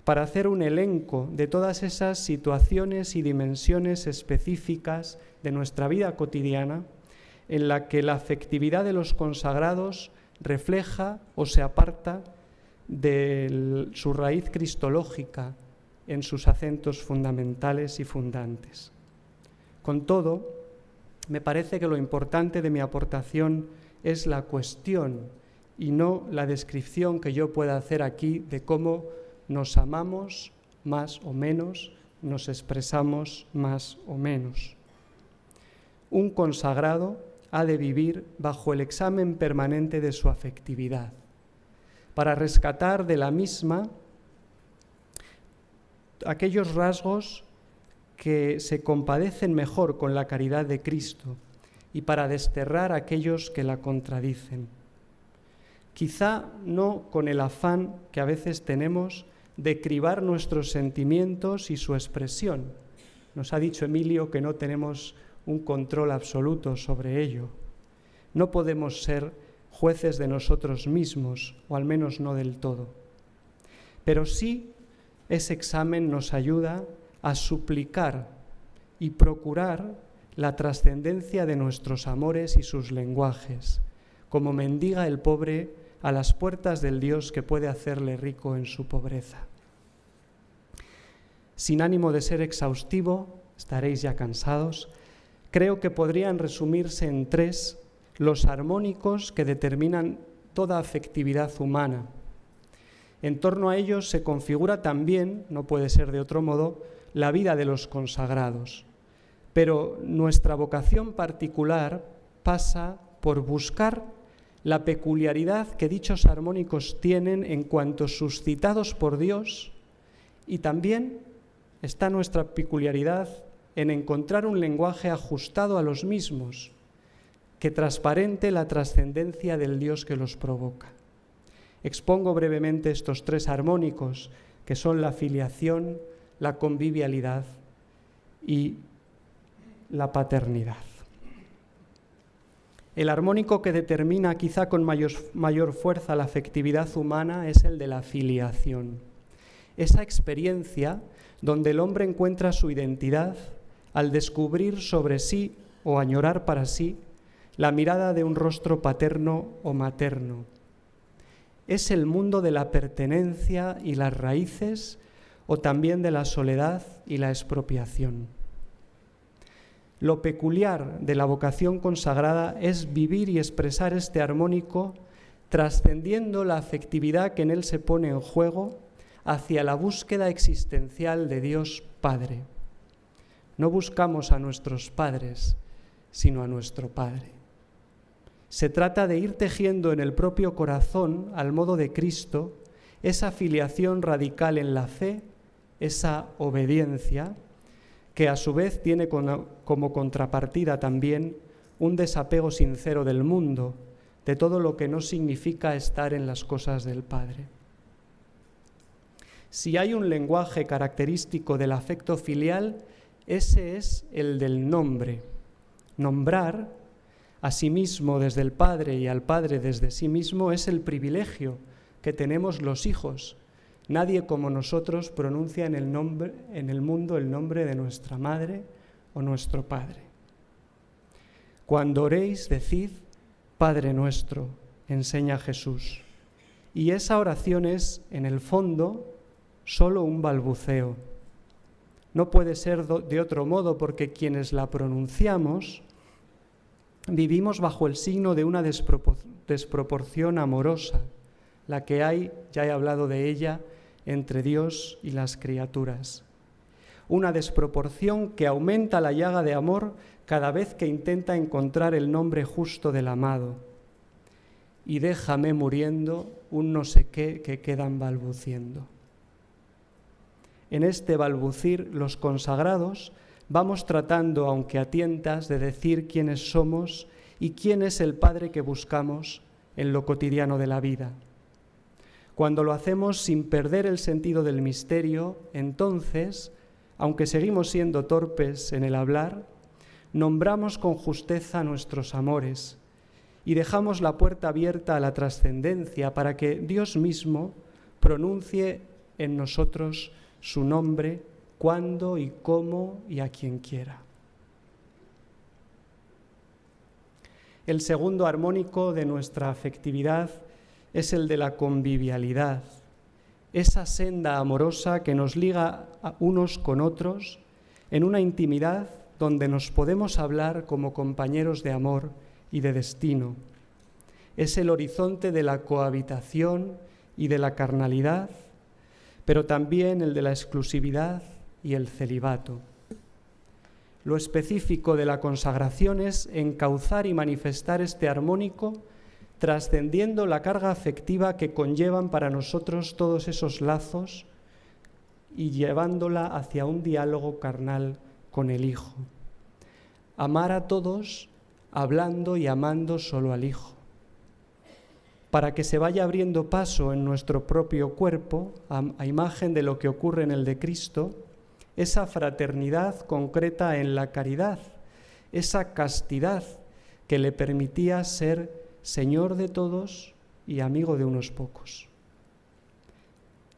para hacer un elenco de todas esas situaciones y dimensiones específicas de nuestra vida cotidiana en la que la afectividad de los consagrados refleja o se aparta de su raíz cristológica en sus acentos fundamentales y fundantes. Con todo, me parece que lo importante de mi aportación es la cuestión y no la descripción que yo pueda hacer aquí de cómo nos amamos más o menos, nos expresamos más o menos. Un consagrado ha de vivir bajo el examen permanente de su afectividad, para rescatar de la misma aquellos rasgos que se compadecen mejor con la caridad de Cristo y para desterrar aquellos que la contradicen. Quizá no con el afán que a veces tenemos de cribar nuestros sentimientos y su expresión. Nos ha dicho Emilio que no tenemos un control absoluto sobre ello. No podemos ser jueces de nosotros mismos, o al menos no del todo. Pero sí, ese examen nos ayuda a suplicar y procurar la trascendencia de nuestros amores y sus lenguajes, como mendiga el pobre a las puertas del Dios que puede hacerle rico en su pobreza. Sin ánimo de ser exhaustivo, estaréis ya cansados, creo que podrían resumirse en 3 los armónicos que determinan toda afectividad humana. En torno a ellos se configura también, no puede ser de otro modo, la vida de los consagrados. Pero nuestra vocación particular pasa por buscar la peculiaridad que dichos armónicos tienen en cuanto suscitados por Dios, y también está nuestra peculiaridad en encontrar un lenguaje ajustado a los mismos, que transparente la trascendencia del Dios que los provoca. Expongo brevemente estos 3 armónicos, que son la filiación, la convivialidad y la paternidad. El armónico que determina quizá con mayor fuerza la afectividad humana es el de la filiación. Esa experiencia donde el hombre encuentra su identidad al descubrir sobre sí o añorar para sí la mirada de un rostro paterno o materno. Es el mundo de la pertenencia y las raíces, o también de la soledad y la expropiación. Lo peculiar de la vocación consagrada es vivir y expresar este armónico trascendiendo la afectividad que en él se pone en juego hacia la búsqueda existencial de Dios Padre. No buscamos a nuestros padres, sino a nuestro Padre. Se trata de ir tejiendo en el propio corazón, al modo de Cristo, esa filiación radical en la fe, esa obediencia, que a su vez tiene como contrapartida también un desapego sincero del mundo, de todo lo que no significa estar en las cosas del Padre. Si hay un lenguaje característico del afecto filial, ese es el del nombre. Nombrar a sí mismo desde el Padre y al Padre desde sí mismo es el privilegio que tenemos los hijos. Nadie como nosotros pronuncia en el mundo el nombre de nuestra madre o nuestro padre. Cuando oréis, decid, Padre nuestro, enseña Jesús. Y esa oración es, en el fondo, solo un balbuceo. No puede ser de otro modo, porque quienes la pronunciamos vivimos bajo el signo de una desproporción amorosa, la que hay, ya he hablado de ella, entre Dios y las criaturas. Una desproporción que aumenta la llaga de amor cada vez que intenta encontrar el nombre justo del amado. Y déjame muriendo un no sé qué que quedan balbuciendo. En este balbucir, los consagrados vamos tratando, aunque a tientas, de decir quiénes somos y quién es el Padre que buscamos en lo cotidiano de la vida. Cuando lo hacemos sin perder el sentido del misterio, entonces, aunque seguimos siendo torpes en el hablar, nombramos con justeza nuestros amores y dejamos la puerta abierta a la trascendencia para que Dios mismo pronuncie en nosotros su nombre cuando y cómo y a quien quiera. El segundo armónico de nuestra afectividad es el de la convivialidad, esa senda amorosa que nos liga unos con otros en una intimidad donde nos podemos hablar como compañeros de amor y de destino. es el horizonte de la cohabitación y de la carnalidad, pero también el de la exclusividad y el celibato. Lo específico de la consagración es encauzar y manifestar este armónico, trascendiendo la carga afectiva que conllevan para nosotros todos esos lazos y llevándola hacia un diálogo carnal con el Hijo. Amar a todos hablando y amando solo al Hijo, para que se vaya abriendo paso en nuestro propio cuerpo, a imagen de lo que ocurre en el de Cristo, esa fraternidad concreta en la caridad, esa castidad que le permitía ser Señor de todos y amigo de unos pocos.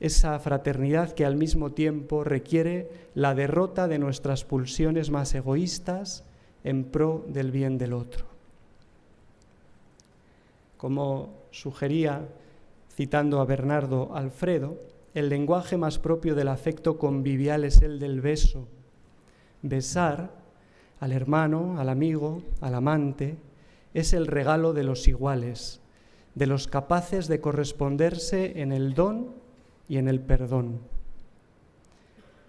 Esa fraternidad que al mismo tiempo requiere la derrota de nuestras pulsiones más egoístas en pro del bien del otro. Como sugería, citando a Bernardo Alfredo, el lenguaje más propio del afecto convivial es el del beso. Besar al hermano, al amigo, al amante, es el regalo de los iguales, de los capaces de corresponderse en el don y en el perdón.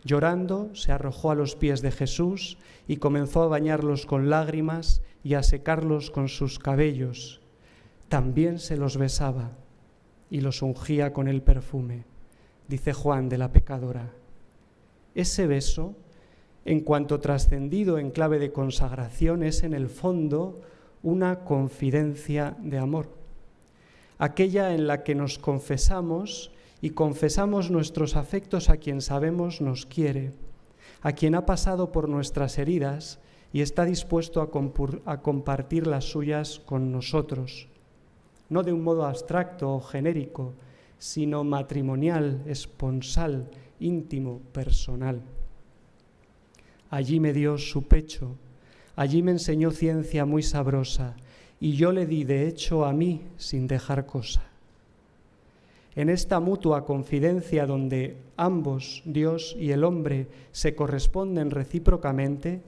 Llorando, se arrojó a los pies de Jesús y comenzó a bañarlos con lágrimas y a secarlos con sus cabellos. También se los besaba y los ungía con el perfume, dice Juan de la Pecadora. Ese beso, en cuanto trascendido en clave de consagración, es en el fondo una confidencia de amor, aquella en la que nos confesamos y confesamos nuestros afectos a quien sabemos nos quiere, a quien ha pasado por nuestras heridas y está dispuesto a compartir las suyas con nosotros, no de un modo abstracto o genérico, sino matrimonial, esponsal, íntimo, personal. Allí me dio su pecho, allí me enseñó ciencia muy sabrosa, y yo le di de hecho a mí sin dejar cosa. En esta mutua confidencia donde ambos, Dios y el hombre, se corresponden recíprocamente,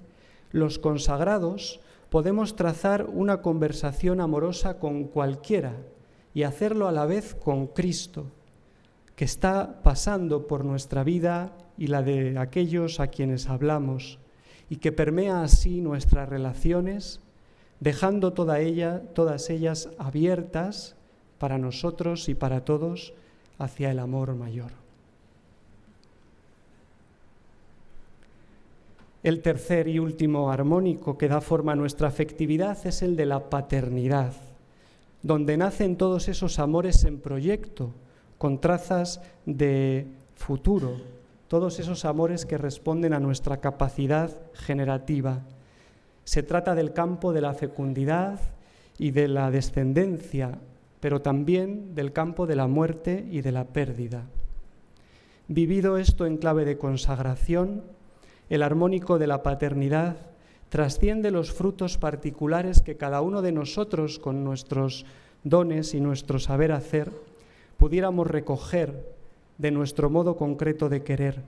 los consagrados podemos trazar una conversación amorosa con cualquiera y hacerlo a la vez con Cristo, que está pasando por nuestra vida y la de aquellos a quienes hablamos, y que permea así nuestras relaciones, dejando todas ellas abiertas para nosotros y para todos hacia el amor mayor. El tercer y último armónico que da forma a nuestra afectividad es el de la paternidad, donde nacen todos esos amores en proyecto, con trazas de futuro, todos esos amores que responden a nuestra capacidad generativa. Se trata del campo de la fecundidad y de la descendencia, pero también del campo de la muerte y de la pérdida. Vivido esto en clave de consagración, el armónico de la paternidad trasciende los frutos particulares que cada uno de nosotros, con nuestros dones y nuestro saber hacer, pudiéramos recoger de nuestro modo concreto de querer,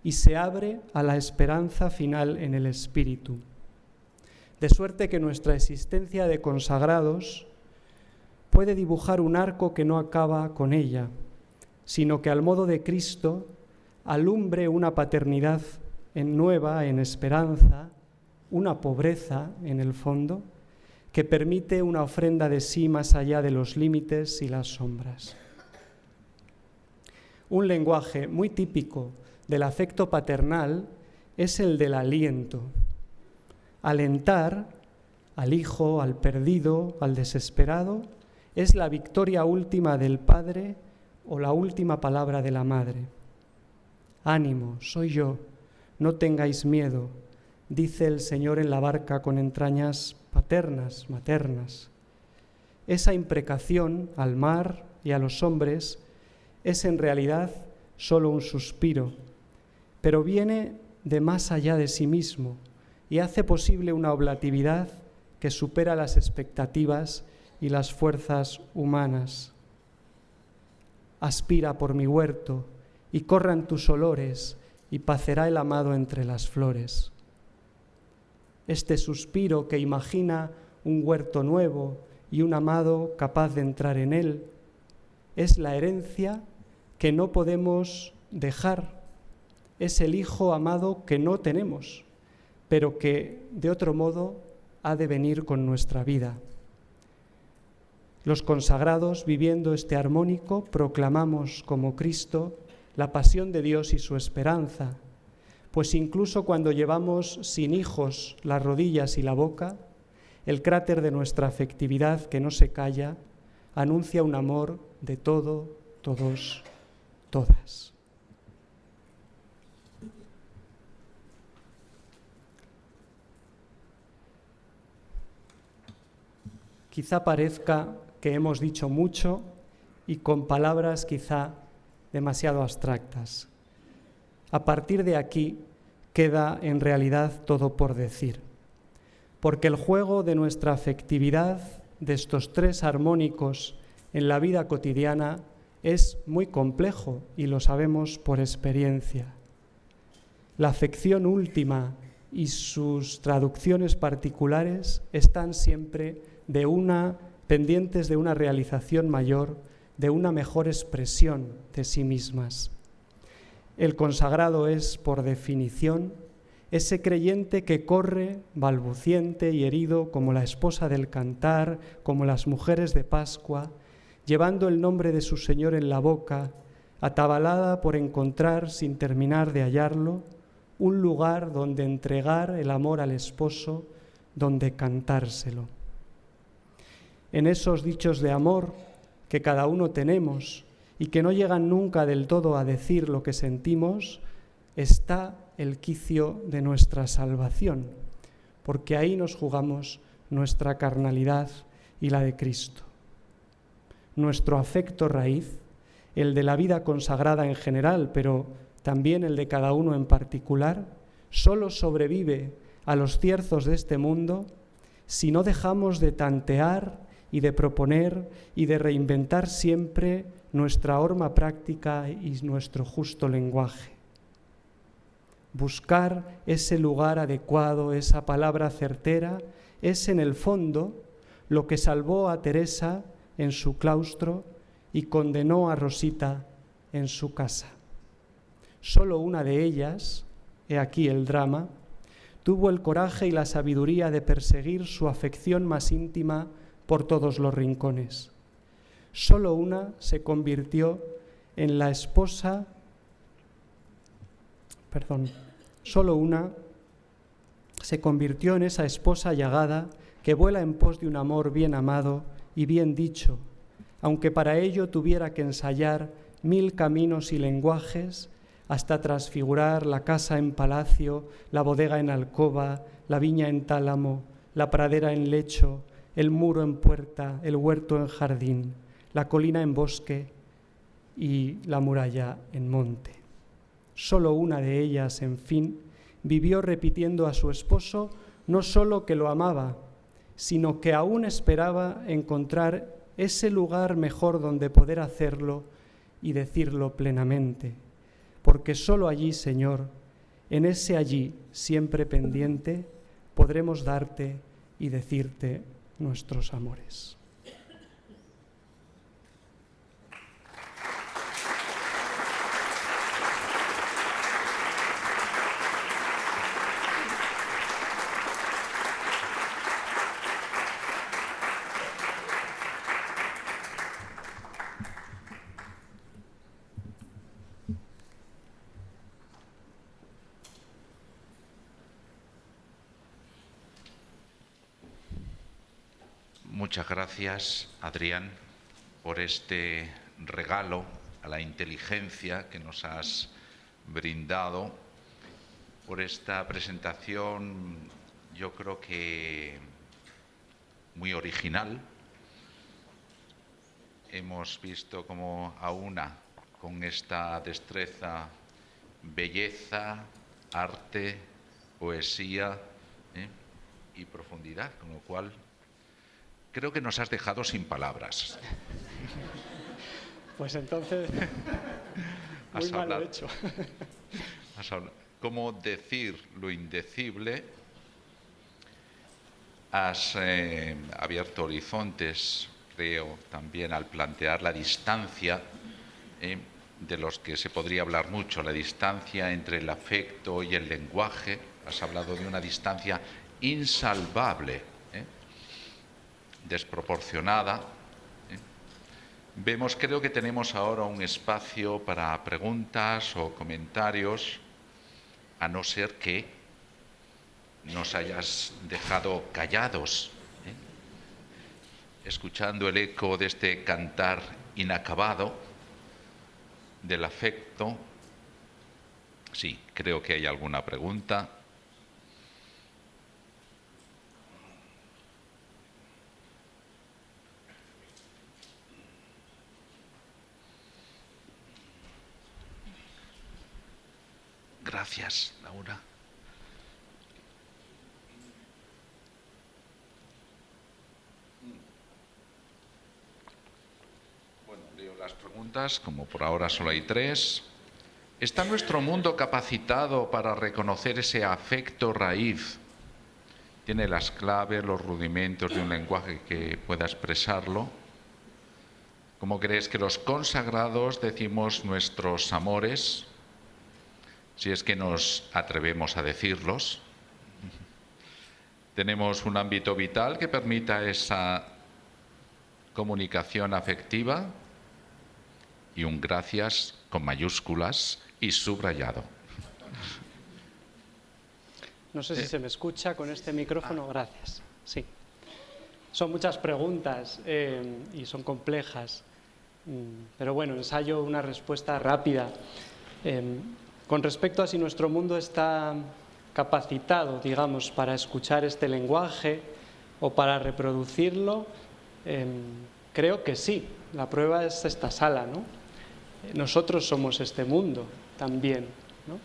y se abre a la esperanza final en el Espíritu. De suerte que nuestra existencia de consagrados puede dibujar un arco que no acaba con ella, sino que al modo de Cristo alumbre una paternidad nueva en esperanza, una pobreza en el fondo, que permite una ofrenda de sí más allá de los límites y las sombras. Un lenguaje muy típico del afecto paternal es el del aliento. Alentar al hijo, al perdido, al desesperado, es la victoria última del Padre o la última palabra de la Madre. Ánimo, soy yo, no tengáis miedo, dice el Señor en la barca con entrañas paternas, maternas. Esa imprecación al mar y a los hombres es en realidad solo un suspiro, pero viene de más allá de sí mismo y hace posible una oblatividad que supera las expectativas y las fuerzas humanas. Aspira por mi huerto y corran tus olores y pacerá el amado entre las flores. Este suspiro que imagina un huerto nuevo y un amado capaz de entrar en él. Es la herencia que no podemos dejar. Es el hijo amado que no tenemos, pero que de otro modo ha de venir con nuestra vida. Los consagrados, viviendo este armónico, proclamamos como Cristo la pasión de Dios y su esperanza, pues incluso cuando llevamos sin hijos las rodillas y la boca, el cráter de nuestra afectividad que no se calla anuncia un amor de todo, todos, todas. Quizá parezca que hemos dicho mucho y con palabras quizá demasiado abstractas. A partir de aquí queda en realidad todo por decir, porque el juego de nuestra afectividad, de estos tres armónicos en la vida cotidiana, es muy complejo y lo sabemos por experiencia. La afección última y sus traducciones particulares están siempre pendientes de una realización mayor, de una mejor expresión de sí mismas. El consagrado es, por definición, ese creyente que corre, balbuciente y herido como la esposa del cantar, como las mujeres de Pascua, llevando el nombre de su Señor en la boca, atabalada por encontrar, sin terminar de hallarlo, un lugar donde entregar el amor al esposo, donde cantárselo. En esos dichos de amor que cada uno tenemos y que no llegan nunca del todo a decir lo que sentimos, está el quicio de nuestra salvación, porque ahí nos jugamos nuestra carnalidad y la de Cristo. Nuestro afecto raíz, el de la vida consagrada en general, pero también el de cada uno en particular, solo sobrevive a los cierzos de este mundo si no dejamos de tantear y de proponer y de reinventar siempre nuestra horma práctica y nuestro justo lenguaje. Buscar ese lugar adecuado, esa palabra certera, es en el fondo lo que salvó a Teresa en su claustro y condenó a Rosita en su casa. Solo una de ellas, he aquí el drama, tuvo el coraje y la sabiduría de perseguir su afección más íntima por todos los rincones. Solo una se convirtió en la esposa, solo una se convirtió en esa esposa llagada que vuela en pos de un amor bien amado y bien dicho, aunque para ello tuviera que ensayar 1000 caminos y lenguajes hasta transfigurar la casa en palacio, la bodega en alcoba, la viña en tálamo, la pradera en lecho, el muro en puerta, el huerto en jardín, la colina en bosque y la muralla en monte. Solo una de ellas, en fin, vivió repitiendo a su esposo no solo que lo amaba, sino que aún esperaba encontrar ese lugar mejor donde poder hacerlo y decirlo plenamente. Porque solo allí, Señor, en ese allí siempre pendiente, podremos darte y decirte nuestros amores. Muchas gracias, Adrián, por este regalo a la inteligencia que nos has brindado, por esta presentación, yo creo que muy original. Hemos visto cómo aúna con esta destreza belleza, arte, poesía y profundidad, con lo cual creo que nos has dejado sin palabras. Pues entonces, muy mal hecho. ¿Cómo decir lo indecible Has abierto horizontes, creo, también al plantear la distancia de los que se podría hablar mucho, la distancia entre el afecto y el lenguaje. Has hablado de una distancia insalvable, desproporcionada. Vemos, creo que tenemos ahora un espacio para preguntas o comentarios, a no ser que nos hayas dejado callados, escuchando el eco de este cantar inacabado del afecto. Sí, creo que hay alguna pregunta. Gracias, Laura. Bueno, leo las preguntas, como por ahora solo hay 3. ¿Está nuestro mundo capacitado para reconocer ese afecto raíz? ¿Tiene las claves, los rudimentos de un lenguaje que pueda expresarlo? ¿Cómo crees que los consagrados decimos nuestros amores? Si es que nos atrevemos a decirlos. ¿Tenemos un ámbito vital que permita esa comunicación afectiva? Y un gracias con mayúsculas y subrayado. No sé si se me escucha con este micrófono. Gracias. Sí. Son muchas preguntas y son complejas. Pero bueno, ensayo una respuesta rápida. Con respecto a si nuestro mundo está capacitado, digamos, para escuchar este lenguaje o para reproducirlo, creo que sí. La prueba es esta sala, ¿no? Nosotros somos este mundo también, ¿no?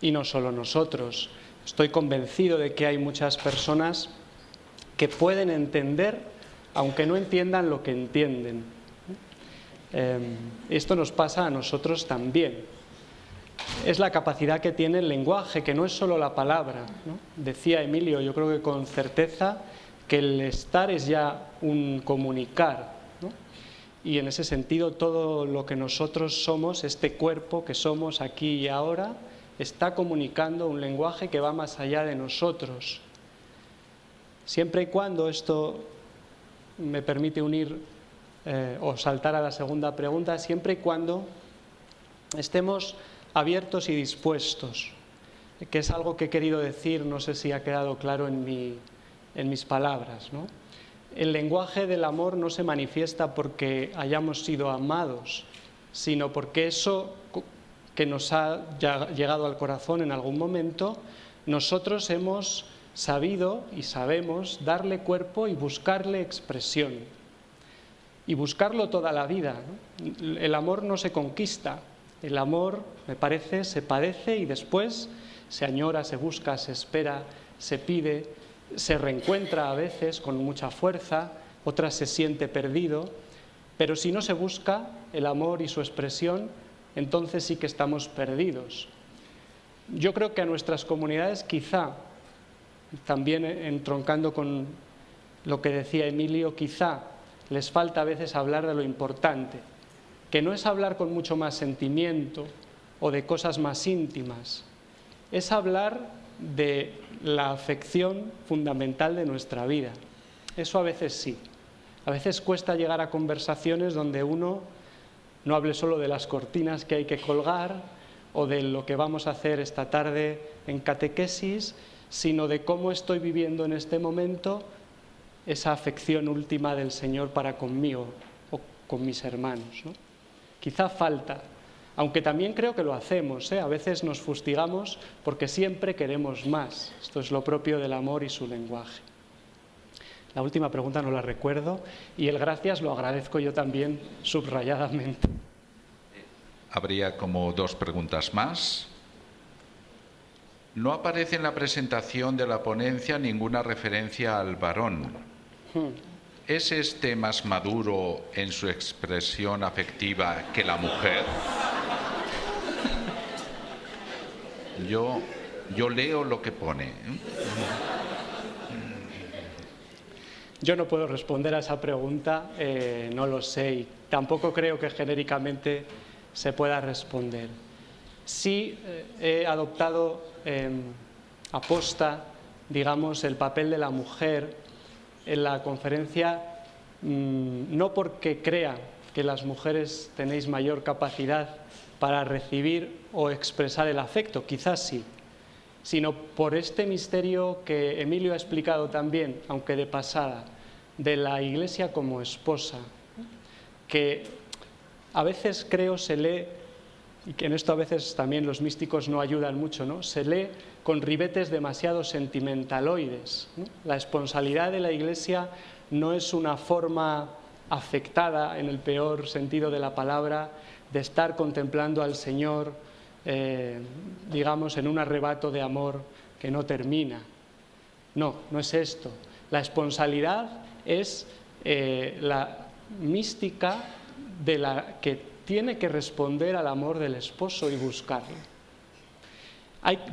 Y no solo nosotros. Estoy convencido de que hay muchas personas que pueden entender, aunque no entiendan lo que entienden. Esto nos pasa a nosotros también. Es la capacidad que tiene el lenguaje, que no es solo la palabra, ¿no? Decía Emilio, yo creo que con certeza, que el estar es ya un comunicar, ¿no? Y en ese sentido todo lo que nosotros somos, este cuerpo que somos aquí y ahora, está comunicando un lenguaje que va más allá de nosotros. Siempre y cuando esto me permite unir o saltar a la segunda pregunta, siempre y cuando estemos abiertos y dispuestos, que es algo que he querido decir, no sé si ha quedado claro en mis palabras, ¿no? El lenguaje del amor no se manifiesta porque hayamos sido amados, sino porque eso que nos ha llegado al corazón en algún momento, nosotros hemos sabido y sabemos darle cuerpo y buscarle expresión. Y buscarlo toda la vida, ¿no? El amor no se conquista. El amor, me parece, se padece y después se añora, se busca, se espera, se pide, se reencuentra a veces con mucha fuerza, otras se siente perdido, pero si no se busca el amor y su expresión, entonces sí que estamos perdidos. Yo creo que a nuestras comunidades quizá, también entroncando con lo que decía Emilio, quizá les falta a veces hablar de lo importante, que no es hablar con mucho más sentimiento o de cosas más íntimas, es hablar de la afección fundamental de nuestra vida. Eso a veces sí. A veces cuesta llegar a conversaciones donde uno no hable solo de las cortinas que hay que colgar o de lo que vamos a hacer esta tarde en catequesis, sino de cómo estoy viviendo en este momento esa afección última del Señor para conmigo o con mis hermanos, ¿no? Quizá falta, aunque también creo que lo hacemos, ¿eh? A veces nos fustigamos porque siempre queremos más. Esto es lo propio del amor y su lenguaje. La última pregunta no la recuerdo y el gracias lo agradezco yo también subrayadamente. Habría como 2 preguntas más. No aparece en la presentación de la ponencia ninguna referencia al varón. ¿Es este más maduro en su expresión afectiva que la mujer? Yo leo lo que pone. Yo no puedo responder a esa pregunta, no lo sé, y tampoco creo que genéricamente se pueda responder. Sí he adoptado aposta, digamos, el papel de la mujer en la conferencia, no porque crea que las mujeres tenéis mayor capacidad para recibir o expresar el afecto, quizás sí, sino por este misterio que Emilio ha explicado también, aunque de pasada, de la Iglesia como esposa, que a veces creo se lee, y que en esto a veces también los místicos no ayudan mucho, ¿no? Se lee con ribetes demasiado sentimentaloides, ¿no? La esponsalidad de la Iglesia no es una forma afectada, en el peor sentido de la palabra, de estar contemplando al Señor, digamos, en un arrebato de amor que no termina. No, no es esto. La esponsalidad es la mística de la que tiene que responder al amor del esposo y buscarlo.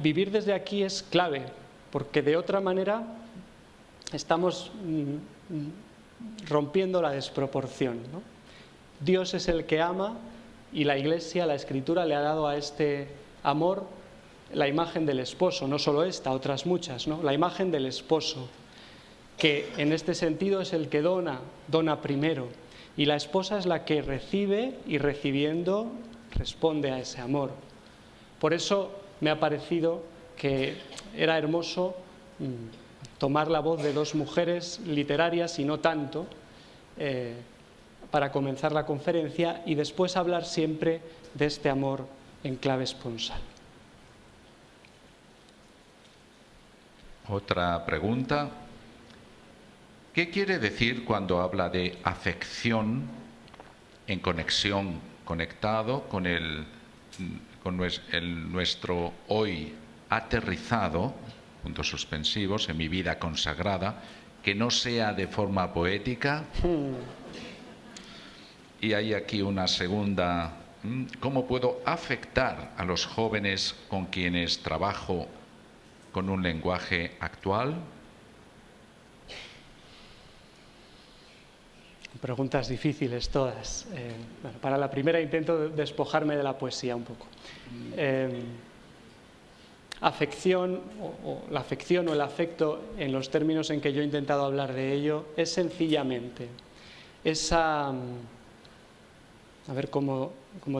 Vivir desde aquí es clave, porque de otra manera estamos rompiendo la desproporción, ¿no? Dios es el que ama y la Iglesia, la Escritura, le ha dado a este amor la imagen del esposo, no solo esta, otras muchas, ¿no? La imagen del esposo, que en este sentido es el que dona primero, y la esposa es la que recibe y recibiendo responde a ese amor. Por eso me ha parecido que era hermoso tomar la voz de dos mujeres literarias y no tanto, para comenzar la conferencia y después hablar siempre de este amor en clave esponsal. Otra pregunta. ¿Qué quiere decir cuando habla de afección en conexión, conectado con nuestro hoy aterrizado, puntos suspensivos, en mi vida consagrada, que no sea de forma poética? Y hay aquí una segunda. ¿Cómo puedo afectar a los jóvenes con quienes trabajo con un lenguaje actual? Preguntas difíciles todas. Bueno, para la primera intento despojarme de la poesía un poco. Afección, o la afección o el afecto, en los términos en que yo he intentado hablar de ello, es sencillamente esa... A ver cómo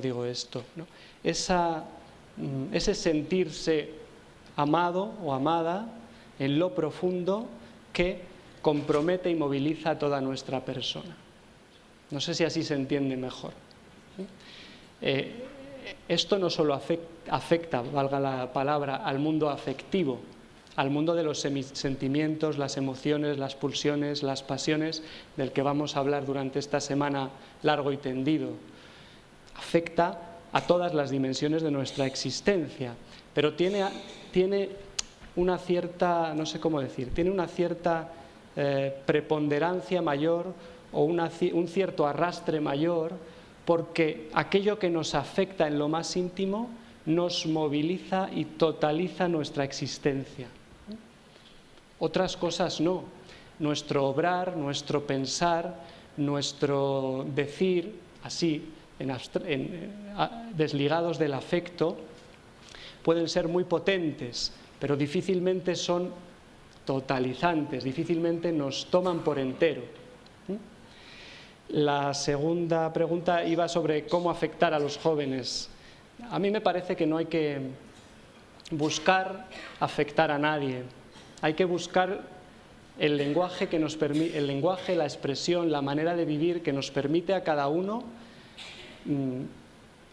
digo esto, ¿no? Ese sentirse amado o amada en lo profundo que compromete y moviliza a toda nuestra persona. No sé si así se entiende mejor. Esto no solo afecta, valga la palabra, al mundo afectivo, al mundo de los sentimientos, las emociones, las pulsiones, las pasiones, del que vamos a hablar durante esta semana largo y tendido. Afecta a todas las dimensiones de nuestra existencia, pero tiene una cierta, no sé cómo decir, tiene una cierta preponderancia mayor o un cierto arrastre mayor, porque aquello que nos afecta en lo más íntimo nos moviliza y totaliza nuestra existencia. Otras cosas no. Nuestro obrar, nuestro pensar, nuestro decir, así, desligados del afecto, pueden ser muy potentes, pero difícilmente son totalizantes, difícilmente nos toman por entero. La segunda pregunta iba sobre cómo afectar a los jóvenes. A mí me parece que no hay que buscar afectar a nadie. Hay que buscar el lenguaje que nos permite, el lenguaje, la expresión, la manera de vivir que nos permite a cada uno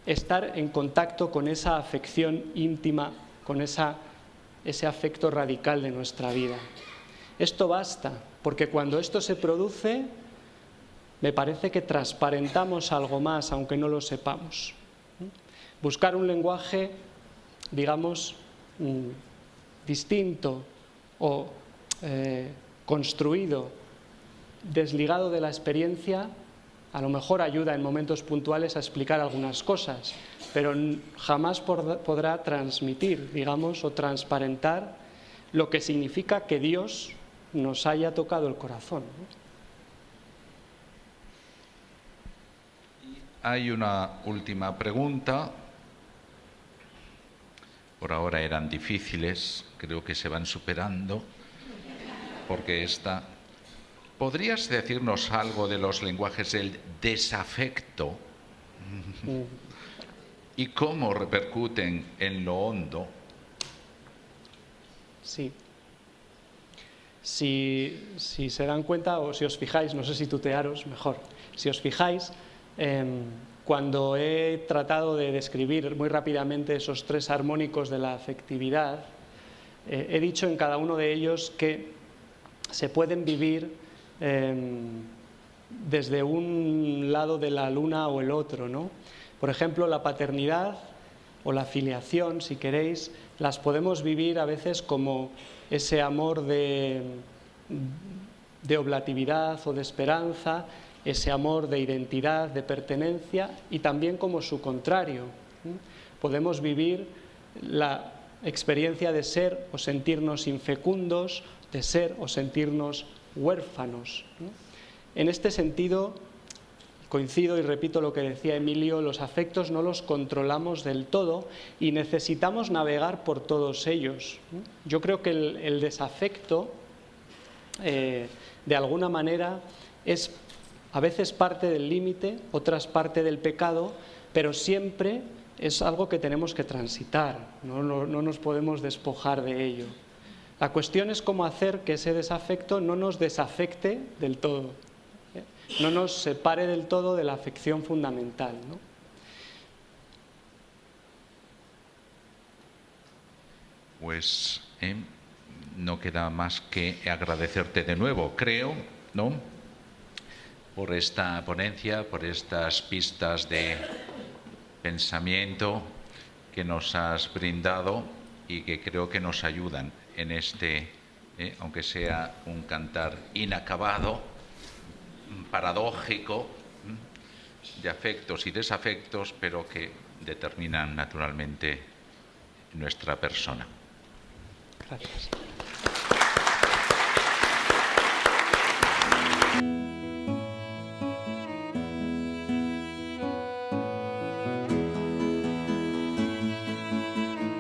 estar en contacto con esa afección íntima, con ese afecto radical de nuestra vida. Esto basta, porque cuando esto se produce, me parece que transparentamos algo más, aunque no lo sepamos. Buscar un lenguaje, digamos, distinto o construido, desligado de la experiencia, a lo mejor ayuda en momentos puntuales a explicar algunas cosas, pero jamás podrá transmitir, digamos, o transparentar lo que significa que Dios nos haya tocado el corazón, ¿no? hay una última pregunta. Por ahora eran difíciles, creo que se van superando, porque esta... ¿Podrías decirnos algo de los lenguajes del desafecto y cómo repercuten en lo hondo? Sí. Si se dan cuenta o si os fijáis, no sé si tutearos mejor, si os fijáis, cuando he tratado de describir muy rápidamente esos 3 armónicos de la afectividad, he dicho en cada uno de ellos que se pueden vivir desde un lado de la luna o el otro, ¿no? Por ejemplo, la paternidad o la filiación, si queréis, las podemos vivir a veces como ese amor de oblatividad o de esperanza, ese amor de identidad, de pertenencia, y también como su contrario. Podemos vivir la experiencia de ser o sentirnos infecundos, de ser o sentirnos huérfanos. En este sentido, coincido y repito lo que decía Emilio, los afectos no los controlamos del todo y necesitamos navegar por todos ellos. Yo creo que el desafecto, de alguna manera, es a veces parte del límite, otras parte del pecado, pero siempre es algo que tenemos que transitar, no nos podemos despojar de ello. La cuestión es cómo hacer que ese desafecto no nos desafecte del todo, no nos separe del todo de la afección fundamental, ¿no? Pues no queda más que agradecerte de nuevo, creo, ¿no?, por esta ponencia, por estas pistas de pensamiento que nos has brindado y que creo que nos ayudan en este, aunque sea un cantar inacabado, paradójico, de afectos y desafectos, pero que determinan naturalmente nuestra persona. Gracias.